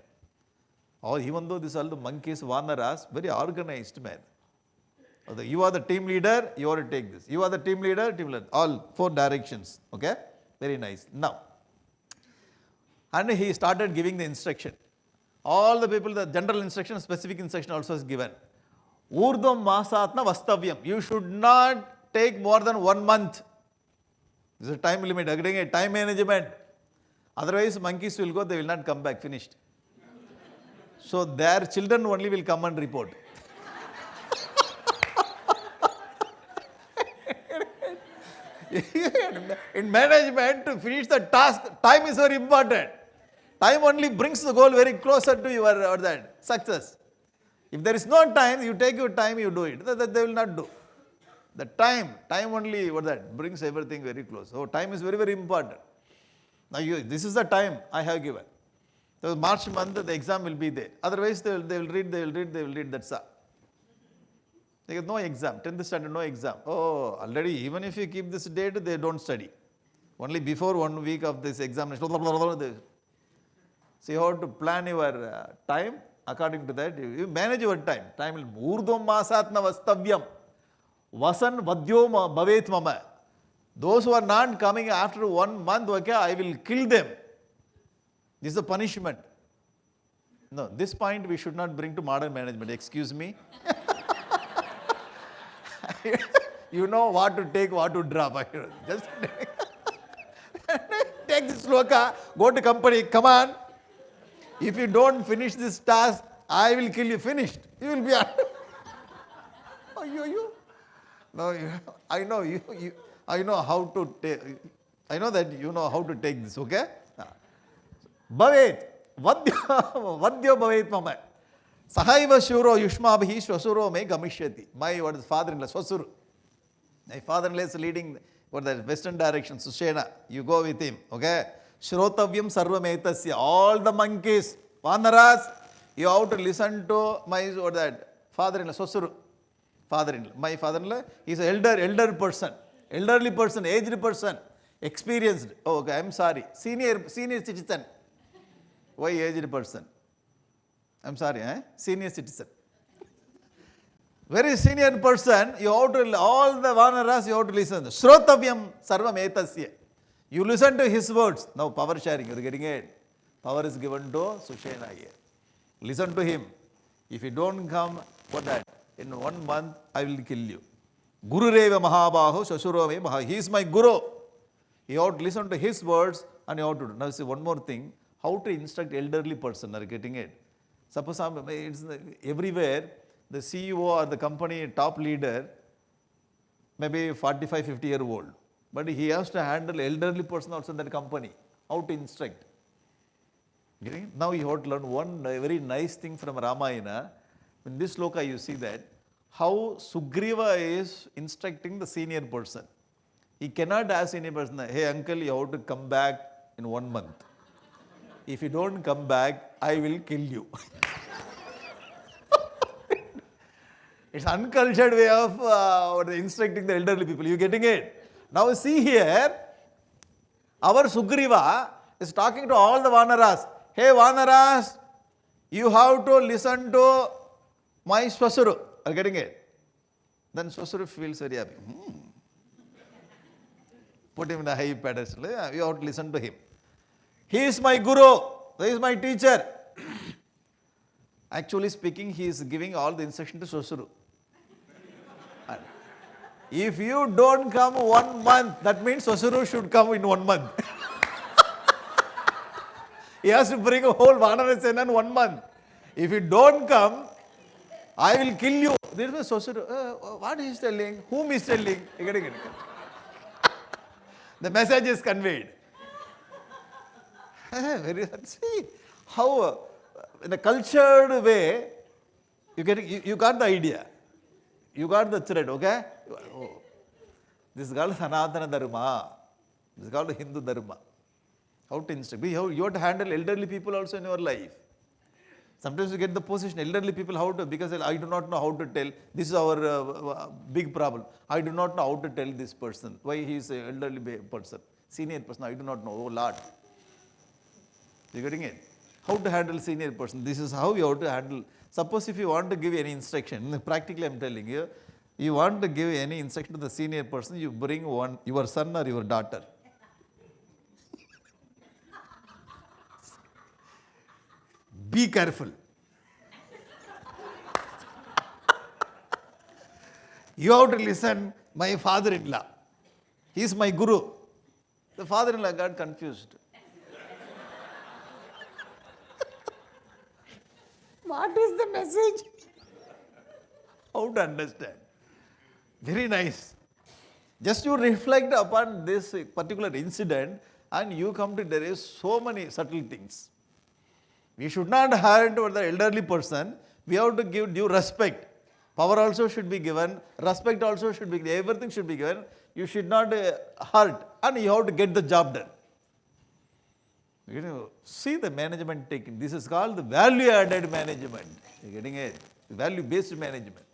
Or even though these are the monkeys, Vanaras, very organized man. You are the team leader, you are to take this. You are the team leader, all 4 directions. Okay? Very nice. Now, and he started giving the instruction. All the people, the general instruction, specific instruction also is given. Urdhvam masatna vastavyam. You should not take more than 1 month. This is a time limit, agreeing a time management. Otherwise, monkeys will go, they will not come back, finished. So their children only will come and report. In management, to finish the task, time is very important. Time only brings the goal very closer to your success. If there is no time, you take your time, you do it. That they will not do. The time only brings everything very close. So time is very, very important. Now this is the time I have given. So March month, the exam will be there. Otherwise, they will read, that's all. They get no exam, 10th standard, no exam. Oh, already, even if you keep this date, they don't study. Only before 1 week of this examination. So you have to plan your time according to that. You manage your time. Time will urdhvam masatna vastavyam. Vasan vadyo bhavet mama. Those who are not coming after 1 month, okay, I will kill them. This is a punishment. No, this point we should not bring to modern management. Excuse me. You know what to take, what to drop. Just take this sloka, go to company, come on. If you don't finish this task, I will kill you. Finished. You will be. Oh, you. No, I know you. I know how to take. I know that you know how to take this. Okay. Bhavet. Vadyo bhavet mama. Sahaiva shuro yushmabhi swasuro me gamishyati. My father-in-law, Swasuru. My father-in-law is leading for the western direction, Sushena. You go with him. Okay. Shrotavyam sarvametasya. All the monkeys, Vanaras, you have to listen to my father-in-law, Swasuru. Father-in-law. My father-in-law is an elderly person, aged person, experienced. Oh, okay, I'm sorry. Senior citizen. Why aged person? I'm sorry, senior citizen. Very senior person, you have to, all the Vanaras, you have to listen. Shrotavyam sarvam etasya. You listen to his words. Now power sharing, you're getting it. Power is given to Sushena here. Listen to him. If you don't come for that, in 1 month, I will kill you. Guru Reva Mahabaho Shashurame Maha. He is my Guru. You have to listen to his words and you have to do. Now see one more thing. How to instruct elderly person, are you getting it? Suppose it's everywhere, the CEO or the company top leader, maybe 45, 50-year-old. But he has to handle elderly person also in that company. How to instruct. Now you have to learn one very nice thing from Ramayana. In this sloka you see that how Sugriva is instructing the senior person. He cannot ask senior person, hey uncle, you have to come back in 1 month. If you don't come back, I will kill you. It's uncultured way of instructing the elderly people. You getting it? Now see here, our Sugriva is talking to all the Vanaras. Hey Vanaras, you have to listen to my Swasuru. Are you getting it? Then Swasuru feels very happy. Put him in a high pedestal. You have to listen to him. He is my guru. He is my teacher. Actually speaking, he is giving all the instruction to Shosuru. If you don't come 1 month, that means Shosuru should come in 1 month. He has to bring a whole Vanarasena in 1 month. If you don't come, I will kill you. This was Shosuru. What he is telling? Whom he is telling? The message is conveyed. See how in a cultured way you got the idea. You got the thread, okay? Oh, this is called Sanatana Dharma. This is called Hindu Dharma. How to instruct? You have to handle elderly people also in your life. Sometimes you get the position, elderly people, how to, because I do not know how to tell. This is our big problem. I do not know how to tell this person. Why he is an elderly person, senior person, I do not know. Oh Lord. You getting it? How to handle senior person. This is how you have to handle. Suppose if you want to give any instruction, practically I am telling you, you want to give any instruction to the senior person, you bring your son or your daughter. Be careful. You have to listen, my father-in-law. He is my guru. The father-in-law got confused. What is the message? How to understand? Very nice. Just you reflect upon this particular incident and you come to there is so many subtle things. We should not hurt the elderly person. We have to give due respect. Power also should be given. Respect also should be given. Everything should be given. You should not hurt and you have to get the job done. See the management taking. This is called the value-added management. You're getting it? Value-based management.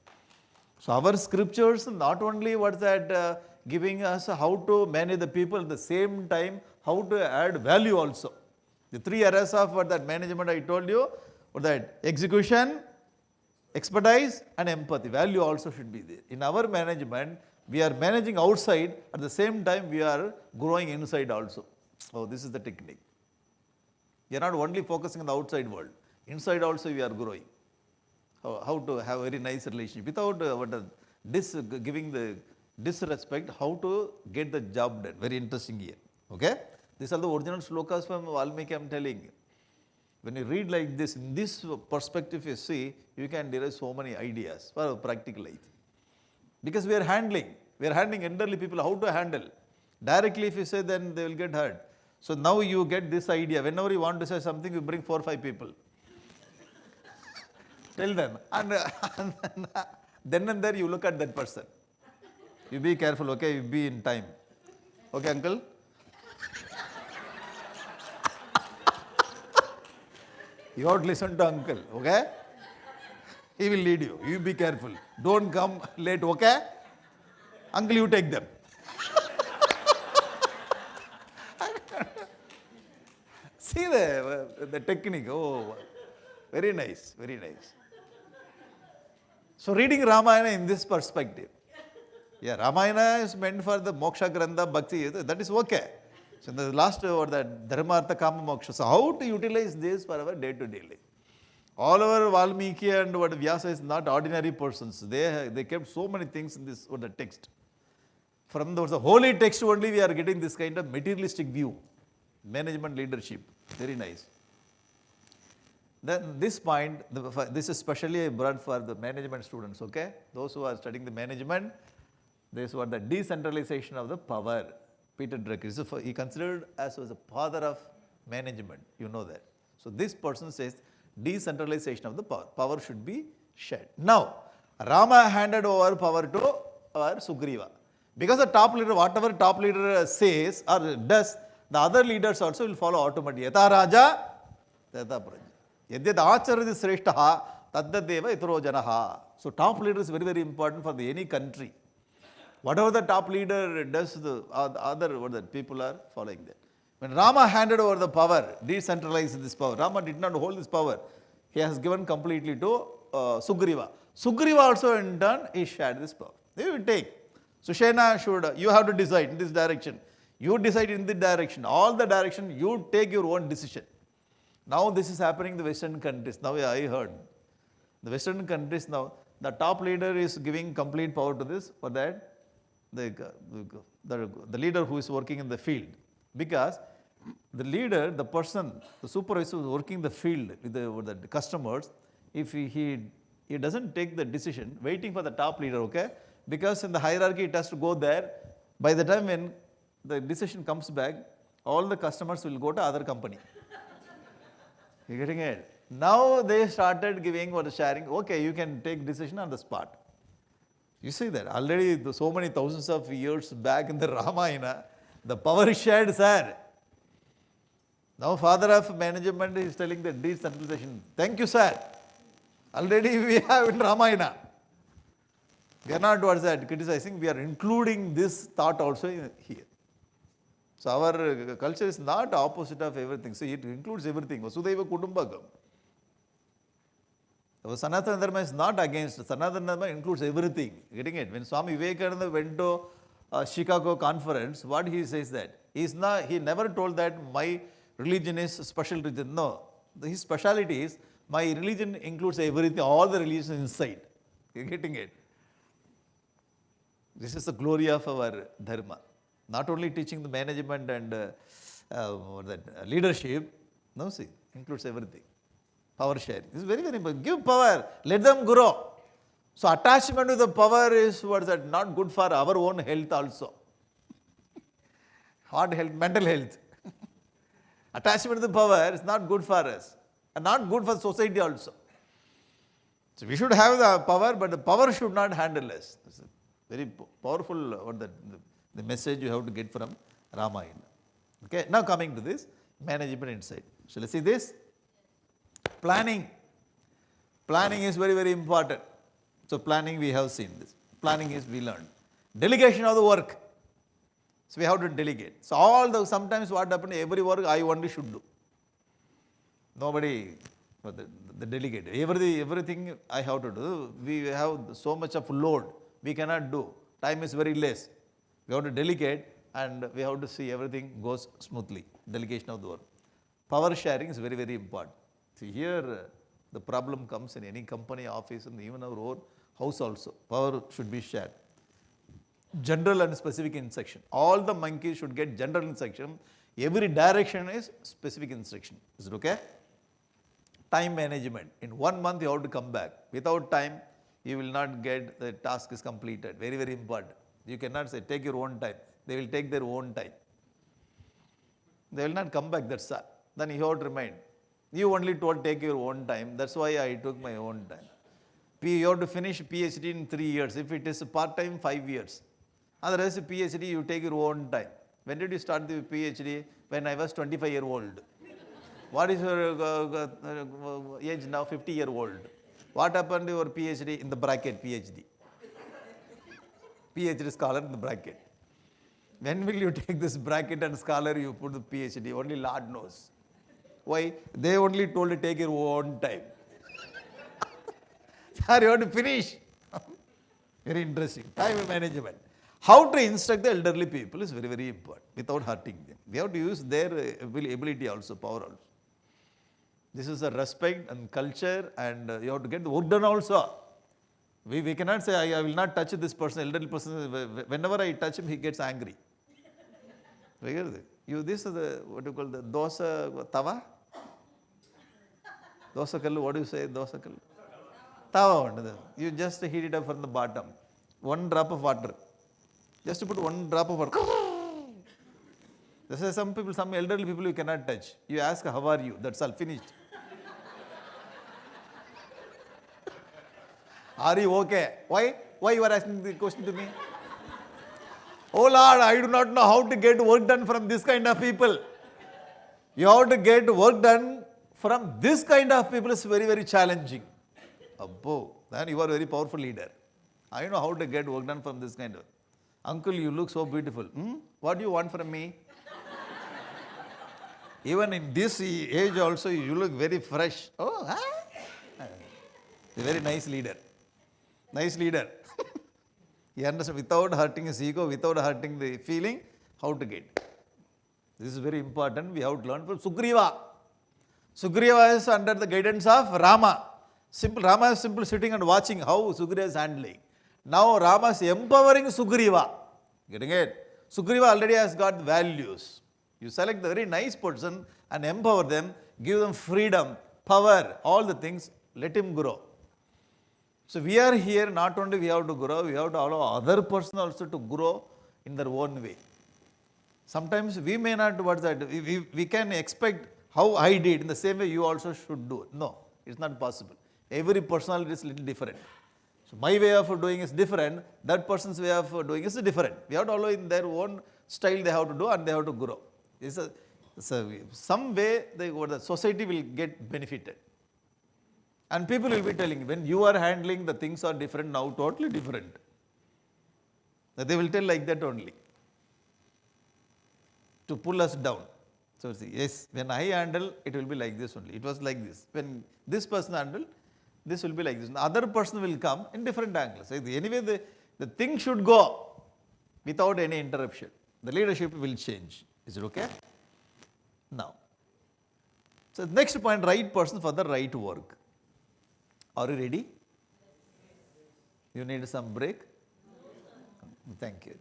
So our scriptures not only giving us how to manage the people, at the same time how to add value also. The 3 areas of that management I told you, that execution, expertise and empathy. Value also should be there. In our management, we are managing outside, at the same time we are growing inside also. Oh, this is the technique. We are not only focusing on the outside world. Inside also we are growing. How to have a very nice relationship. Without giving the disrespect, how to get the job done. Very interesting here. Okay? These are the original slokas from Valmiki I am telling you. When you read like this, in this perspective you see, you can derive so many ideas for practical life. Because we are handling elderly people, how to handle. Directly if you say, then they will get hurt. So now you get this idea. Whenever you want to say something, you bring 4 or 5 people. Tell them. And then and there you look at that person. You be careful, okay? You be in time. Okay, uncle? You have to listen to uncle, okay? He will lead you. You be careful. Don't come late, okay? Uncle, you take them. See the technique. Oh, very nice, very nice. So reading Ramayana in this perspective. Yeah, Ramayana is meant for the moksha grantha, bhakti, that is okay. So in the last that dharma, artha, kama, moksha. So how to utilize this for our day-to-day life? All over Valmiki and Vyasa is not ordinary persons. They kept so many things in this the text. From the holy text only we are getting this kind of materialistic view. Management leadership. Very nice. Then this point, this is specially brought for the management students, okay? Those who are studying the management, this was the decentralization of the power. Peter Drucker, he considered as the father of management, you know that. So this person says decentralization of the power. Power should be shared. Now, Rama handed over power to our Sugriva. Because the top leader, whatever top leader says or does, the other leaders also will follow automatically. Yata Raja, Tata Praja. Yadyad Acharati Sreshtaha, Taddadeva Itaro Janaha. So top leader is very, very important for any country. Whatever the top leader does, the other people are following that. When Rama handed over the power, decentralized this power, Rama did not hold this power. He has given completely to Sugriva. Sugriva also in turn, he shared this power. They will take. Sushena should, you have to decide in this direction. You decide in the direction. All the direction, you take your own decision. Now this is happening in the Western countries. Now I heard. The Western countries now, the top leader is giving complete power to this, for that the leader who is working in the field. Because the leader, the person, the supervisor who is working in the field with the customers, if he doesn't take the decision, waiting for the top leader, okay? Because in the hierarchy it has to go there. By the time when the decision comes back, all the customers will go to other company. You getting it? Now they started giving or sharing, okay, you can take decision on the spot. You see that already so many thousands of years back in the Ramayana, the power is shared, sir. Now father of management is telling the decentralization. Thank you, sir. Already we have in Ramayana. We are not towards that criticizing, we are including this thought also here. So our culture is not opposite of everything. So it includes everything. Vasudhaiva Kutumbakam. Sanatana Dharma is not against. Sanatana Dharma includes everything. Getting it? When Swami Vivekananda went to Chicago conference, what he says that? He never told that my religion is special religion. No. His speciality is my religion includes everything, all the religions inside. You getting it? This is the glory of our Dharma. Not only teaching the management and leadership, no, see, includes everything. Power sharing. This is very, very important. Give power. Let them grow. So attachment to the power is what's that? Not good for our own health also. What health? Mental health. Attachment to the power is not good for us. And not good for society also. So we should have the power, but the power should not handle us. This is very powerful the message you have to get from Ramayana. Okay, now coming to this management insight. So let's see this. Planning. Planning is very, very important. So planning we have seen this. Planning is we learned. Delegation of the work. So we have to delegate. So sometimes what happens, every work I only should do. Nobody, the delegate. Everything I have to do. We have so much of load. We cannot do. Time is very less. We have to delegate and we have to see everything goes smoothly. Delegation of the work. Power sharing is very, very important. See here the problem comes in any company, office and even our own house also. Power should be shared. General and specific instruction. All the monkeys should get general instruction. Every direction is specific instruction. Is it okay? Time management. In 1 month you have to come back. Without time, you will not get the task is completed. Very, very important. You cannot say take your own time. They will take their own time. They will not come back, that's all. Then you have to remind. You only told take your own time. That's why I took my own time. You have to finish PhD in 3 years. If it is part-time, 5 years. Otherwise, PhD, you take your own time. When did you start the PhD? When I was 25-year-old. What is your age now? 50-year-old. What happened to your PhD? In the bracket, PhD. PhD scholar in the bracket. When will you take this bracket and scholar, you put the PhD? Only Lord knows. Why? They only told you take your own time. Sir, you have to finish. Very interesting. Time management. How to instruct the elderly people is very, very important without hurting them. We have to use their ability also, power also. This is a respect and culture and you have to get the work done also. We cannot say, I will not touch this person, elderly person. Whenever I touch him, he gets angry. This is what you call the dosa tawa? Dosa kallu, what do you say, dosa kallu? Tawa. You just heat it up from the bottom. 1 drop of water. Just to put 1 drop of water. This is some people, some elderly people you cannot touch. You ask, how are you? That's all, finished. Are you okay? Why? Why you are asking the question to me? Oh Lord, I do not know how to get work done from this kind of people. You have to get work done from this kind of people is very, very challenging. Abbo, then you are a very powerful leader. I know how to get work done from this kind of. Uncle, you look so beautiful. What do you want from me? Even in this age also, you look very fresh. Oh, huh? A very nice leader. Nice leader. He understands without hurting his ego, without hurting the feeling, how to get. This is very important. We have to learn from Sugriva. Sugriva is under the guidance of Rama. Rama is simply sitting and watching how Sugriva is handling. Now Rama is empowering Sugriva. Getting it? Sugriva already has got values. You select the very nice person and empower them, give them freedom, power, all the things, let him grow. So we are here, not only we have to grow, we have to allow other person also to grow in their own way. Sometimes we may not, we can expect how I did, in the same way you also should do. No, it's not possible. Every personality is a little different. So my way of doing is different, that person's way of doing is different. We have to follow in their own style they have to do and they have to grow. Some way the society will get benefited. And people will be telling, when you are handling, the things are different now, totally different. They will tell like that only, to pull us down. So yes, when I handle, it will be like this only. It was like this. When this person handle, this will be like this. The other person will come in different angles. Anyway, the thing should go without any interruption. The leadership will change. Is it okay? Now, so next point, right person for the right work. Are you ready? You need some break? Thank you.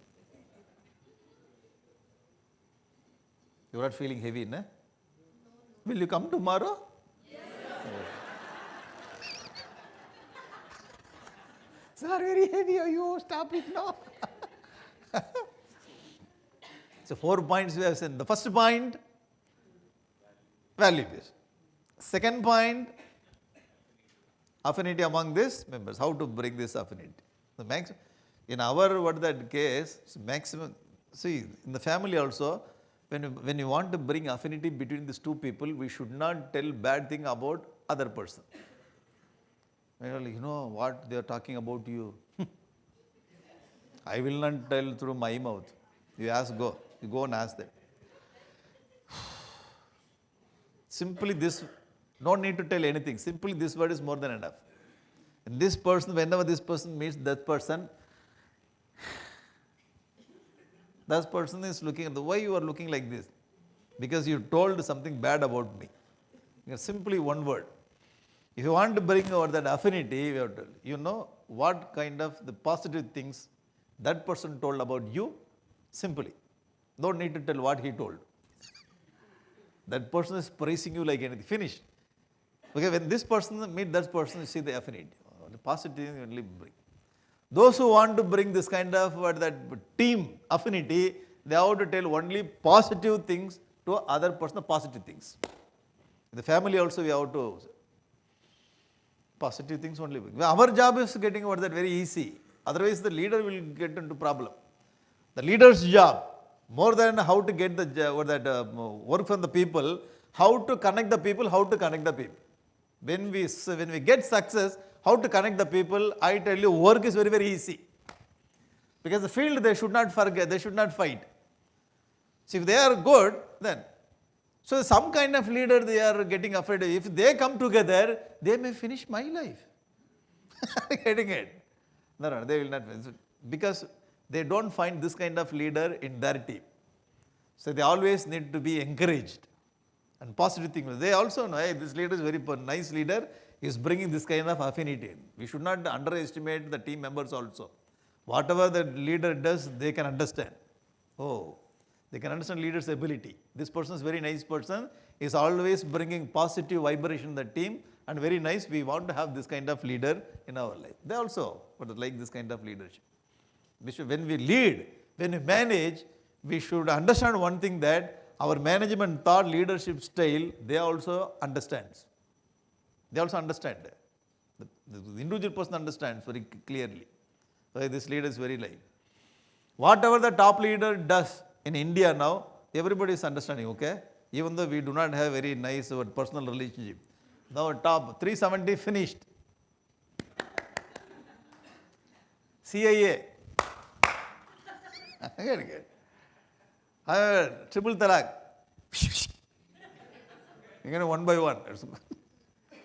You are not feeling heavy, no? Will you come tomorrow? Yes. Sir, very heavy. Are you? Stop it now. So 4 points we have said. The first point, value based. Second point, affinity among these members. How to bring this affinity? In our case, maximum. See, in the family also, when you want to bring affinity between these two people, we should not tell bad thing about other person. You know what they are talking about you. I will not tell through my mouth. You go and ask them. Simply this, no need to tell anything. Simply this word is more than enough. And this person, whenever this person meets that person is looking at why you are looking like this? Because you told something bad about me. Simply one word. If you want to bring over that affinity, you have to, you know what kind of the positive things that person told about you. Simply. Don't need to tell what he told. That person is praising you like anything. Finished. Okay, when this person meet that person, you see the affinity. The positive you only bring. Those who want to bring this kind of team affinity, they have to tell only positive things to other person, positive things. In the family also we have to positive things only. Our job is getting over that very easy. Otherwise the leader will get into problem. The leader's job, more than how to get the work from the people, how to connect the people, When we get success, how to connect the people, I tell you, work is very, very easy. Because the field, they should not forget, they should not fight. So if they are good, then. So some kind of leader they are getting afraid. If they come together, they may finish my life. Getting it? No, they will not finish. Because they don't find this kind of leader in their team. So they always need to be encouraged. And positive things. They also know, hey, this leader is very nice leader, is bringing this kind of affinity. We should not underestimate the team members also. Whatever the leader does, they can understand. Oh, they can understand leader's ability. This person is a very nice person, is always bringing positive vibration in the team, and very nice, we want to have this kind of leader in our life. They also like this kind of leadership. When we lead, when we manage, we should understand one thing, that our management thought, leadership style, they also understand. They also understand. The individual person understands very clearly. So this leader is very like. Whatever the top leader does in India now, everybody is understanding, okay? Even though we do not have very nice personal relationship. Now top 370 finished. CIA. Good. Triple talaq. You're one by one.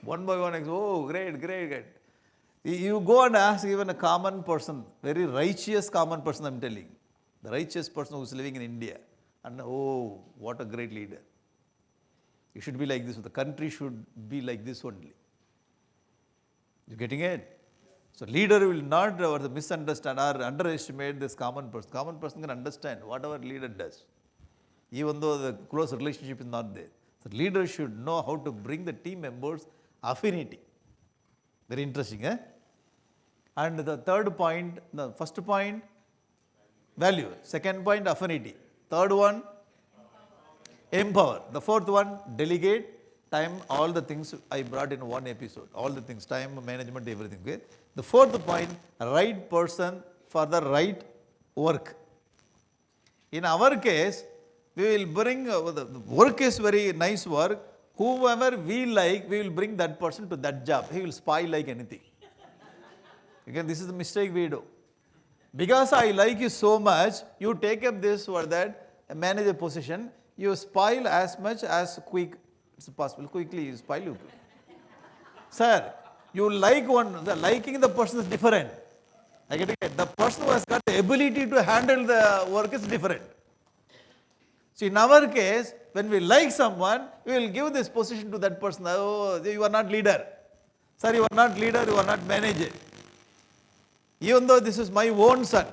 One by one. Oh, great. You go and ask even a common person, very righteous common person, I'm telling. The righteous person who's living in India. And oh, what a great leader. You should be like this. The country should be like this only. You getting it? So leader will not misunderstand or underestimate this common person. Common person can understand whatever leader does, even though the close relationship is not there. So leader should know how to bring the team members affinity. Very interesting, eh? And the third point, the first point, value. Second point, affinity. Third one, empower. The fourth one, delegate. Time, all the things I brought in one episode. All the things, time, management, everything. Okay? The fourth point, right person for the right work. In our case, we will bring, the work is very nice work. Whoever we like, we will bring that person to that job. He will spy like anything. Again, this is the mistake we do. Because I like you so much, you take up this or that manager position, you spoil as much as quick as possible. Quickly you spoil you. Sir, you like one, the liking the person is different. I get it. The person who has got the ability to handle the work is different. So in our case, when we like someone, we will give this position to that person. Oh, you are not leader. Sir, you are not leader, you are not manager. Even though this is my own son,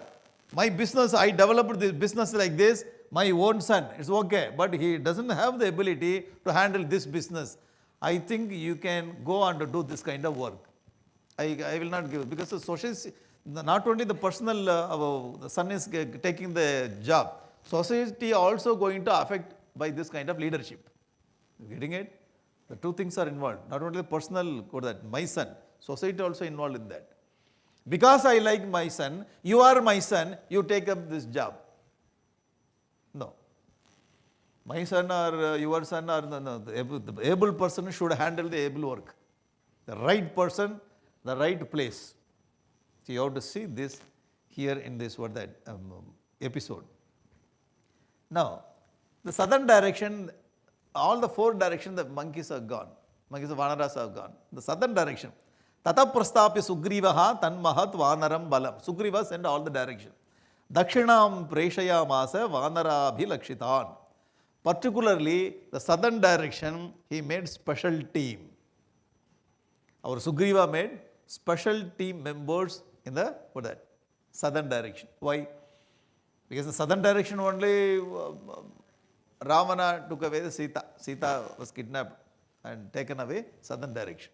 my business, I developed this business like this, my own son, it's okay. But he doesn't have the ability to handle this business. I think you can go on to do this kind of work. I will not give, because the social, not only the personal, the son is taking the job, society also going to affect by this kind of leadership. You getting it? The two things are involved. Not only the personal, my son, society also involved in that. Because I like my son, you are my son, you take up this job. No. My son or your son or the able person should handle the able work. The right person, the right place. So you have to see this here in this episode. Now, the southern direction, all the four directions the monkeys are gone. Monkeys, the vanaras are gone. The southern direction. Tata prastapya Sugrivaha tanmahat vanaram balam. Sugriva sent all the direction. Dakshinam preshayamasa vanarabhilakshitan. Particularly, the southern direction, he made special team. Our Sugriva made special team members in the southern direction. Why? Because the southern direction only Ravana took away the Sita. Sita was kidnapped and taken away southern direction.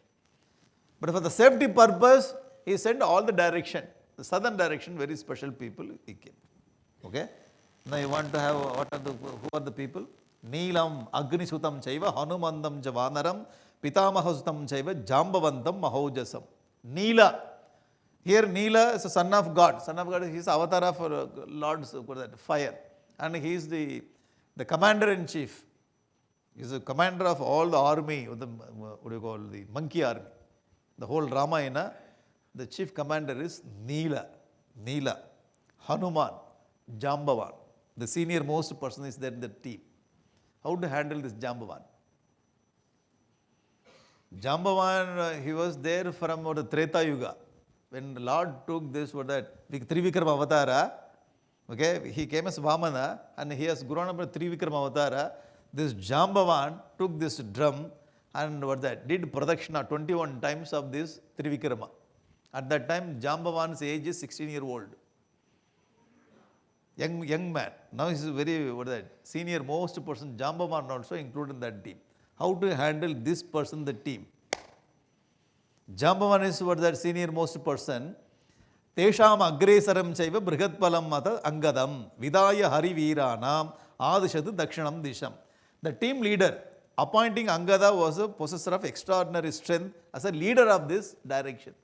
But for the safety purpose, he sent all the direction. The southern direction, very special people he came. Okay? Now you want to have, who are the people? Neelam Agnisutam Chaiva Hanumandam Javanaram Pitamahasutam Chaiva Jambavantam Mahojasam. Neela. Here Neela is a son of God. Son of God is his avatar of Lord's fire. And he is the commander-in-chief. He is the commander of all the army, the monkey army. The whole Ramayana, the chief commander is Neela, Hanuman, Jambavan. The senior most person is there in the team. How to handle this Jambavan? Jambavan, he was there from the Treta Yuga. When the Lord took this, Trivikrama Avatara, okay, he came as Vamana and he has grown up as Trivikrama Avatara. This Jambavan took this drum and did pradakshina 21 times of this Trivikrama. At that time, Jambavan's age is 16-year-old. Young man. Now he is very senior most person. Jambavan also included in that team. How to handle this person, the team? Jambavan is senior most person. Tesham agresaram chaiva brihatpalam mata angadam vidaya hariviranam adishadu dakshinam disham. The team leader appointing Angada was a possessor of extraordinary strength as a leader of this direction.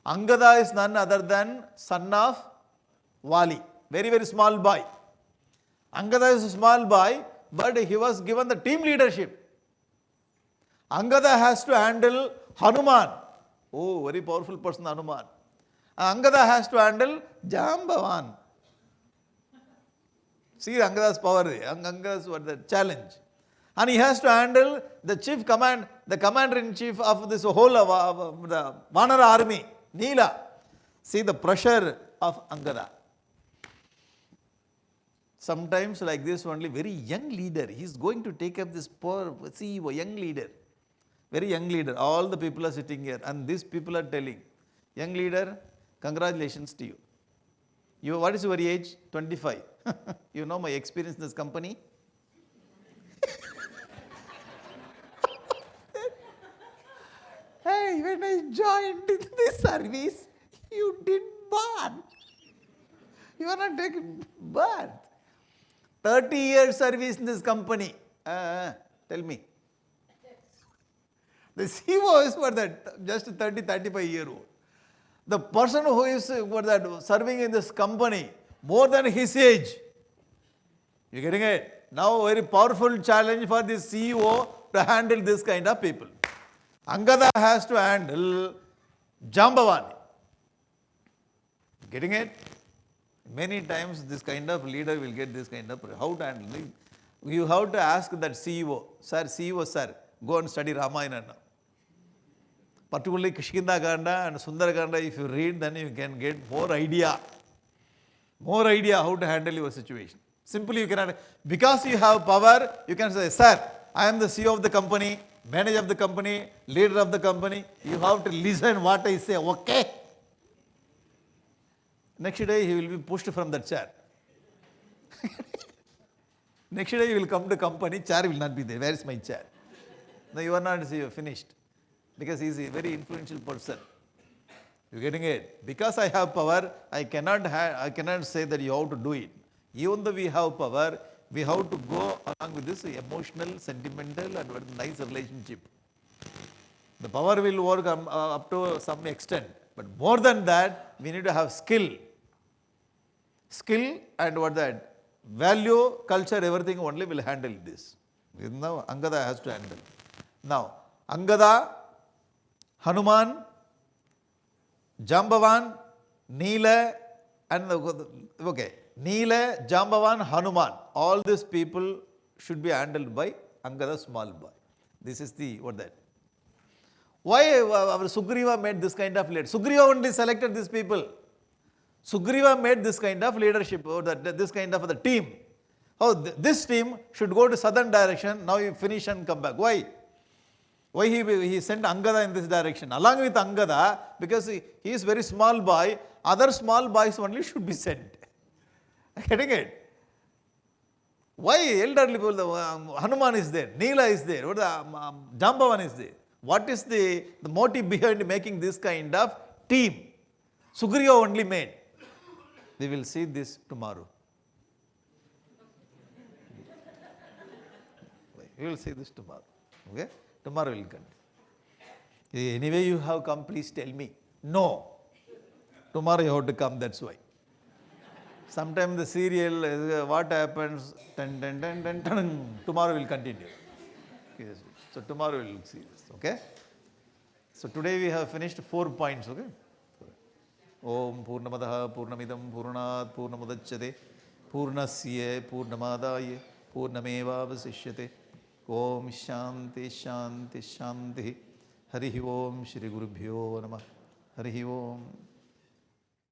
Angada is none other than son of Vali. Very, very small boy. Angada is a small boy, but he was given the team leadership. Angada has to handle Hanuman. Oh, very powerful person, Hanuman. Angada has to handle Jambavan. See Angada's power, Angada's the challenge. And he has to handle the the commander-in-chief of this whole the Vanara army, Neela. See the pressure of Angada. Sometimes like this only, very young leader, he is going to take up this poor CEO, young leader, very young leader. All the people are sitting here and these people are telling, young leader, congratulations to you. What is your age? 25. You know my experience in this company? Hey, when I joined this service, you did bad. You are not taking bad. 30 years service in this company. Tell me. The CEO is for that, just 30, 35-year-old. The person who is for that serving in this company, more than his age. You getting it? Now very powerful challenge for the CEO to handle this kind of people. Angada has to handle Jambavani. Getting it? Many times this kind of leader will get this kind of, how to handle it. You have to ask that CEO, CEO sir, go and study Ramayana now. Particularly Kishkinda-kanda and Sundara-kanda, if you read, then you can get more idea how to handle your situation. Simply you cannot, because you have power, you can say, sir, I am the CEO of the company, manager of the company, leader of the company. You have to listen what I say, okay? Next day he will be pushed from that chair. Next day he will come to company, chair will not be there. Where is my chair? No, you are not finished. Because he is a very influential person. You getting it? Because I have power, I cannot say that you have to do it. Even though we have power, we have to go along with this emotional, sentimental and nice relationship. The power will work up to some extent. But more than that, we need to have skill. Skill and value, culture, everything only will handle this. Now, Angada has to handle. Now, Angada, Hanuman, Jambavan, Neela, and Neela, Jambavan, Hanuman. All these people should be handled by Angada, small boy. This is why our Sugriva made this kind of leader. Sugriva only selected these people. Sugriva made this kind of leadership, or this kind of the team. This team should go to southern direction. Now you finish and come back. Why? Why he sent Angada in this direction? Along with Angada, because he is very small boy, other small boys only should be sent. Getting it? Why elderly people, Hanuman is there, Neela is there, Jambavan is there. What is the motive behind making this kind of team? Sugriva only made. We will see this tomorrow. We will see this tomorrow. Okay? Tomorrow we will continue. Anyway, you have come, please tell me. No. Tomorrow you have to come, that's why. Sometimes the serial, what happens, tomorrow will continue. Yes. So tomorrow we will see this, okay? So today we have finished 4 points, okay? Om Purnamadaha Purnamidam Purnat Purnamudachyate Purnasya Purnamadaye Purnameva Vasishyate Om Shanti Shanti Shanti Harihi Om Shri Gurubhyo Namah Harihi Om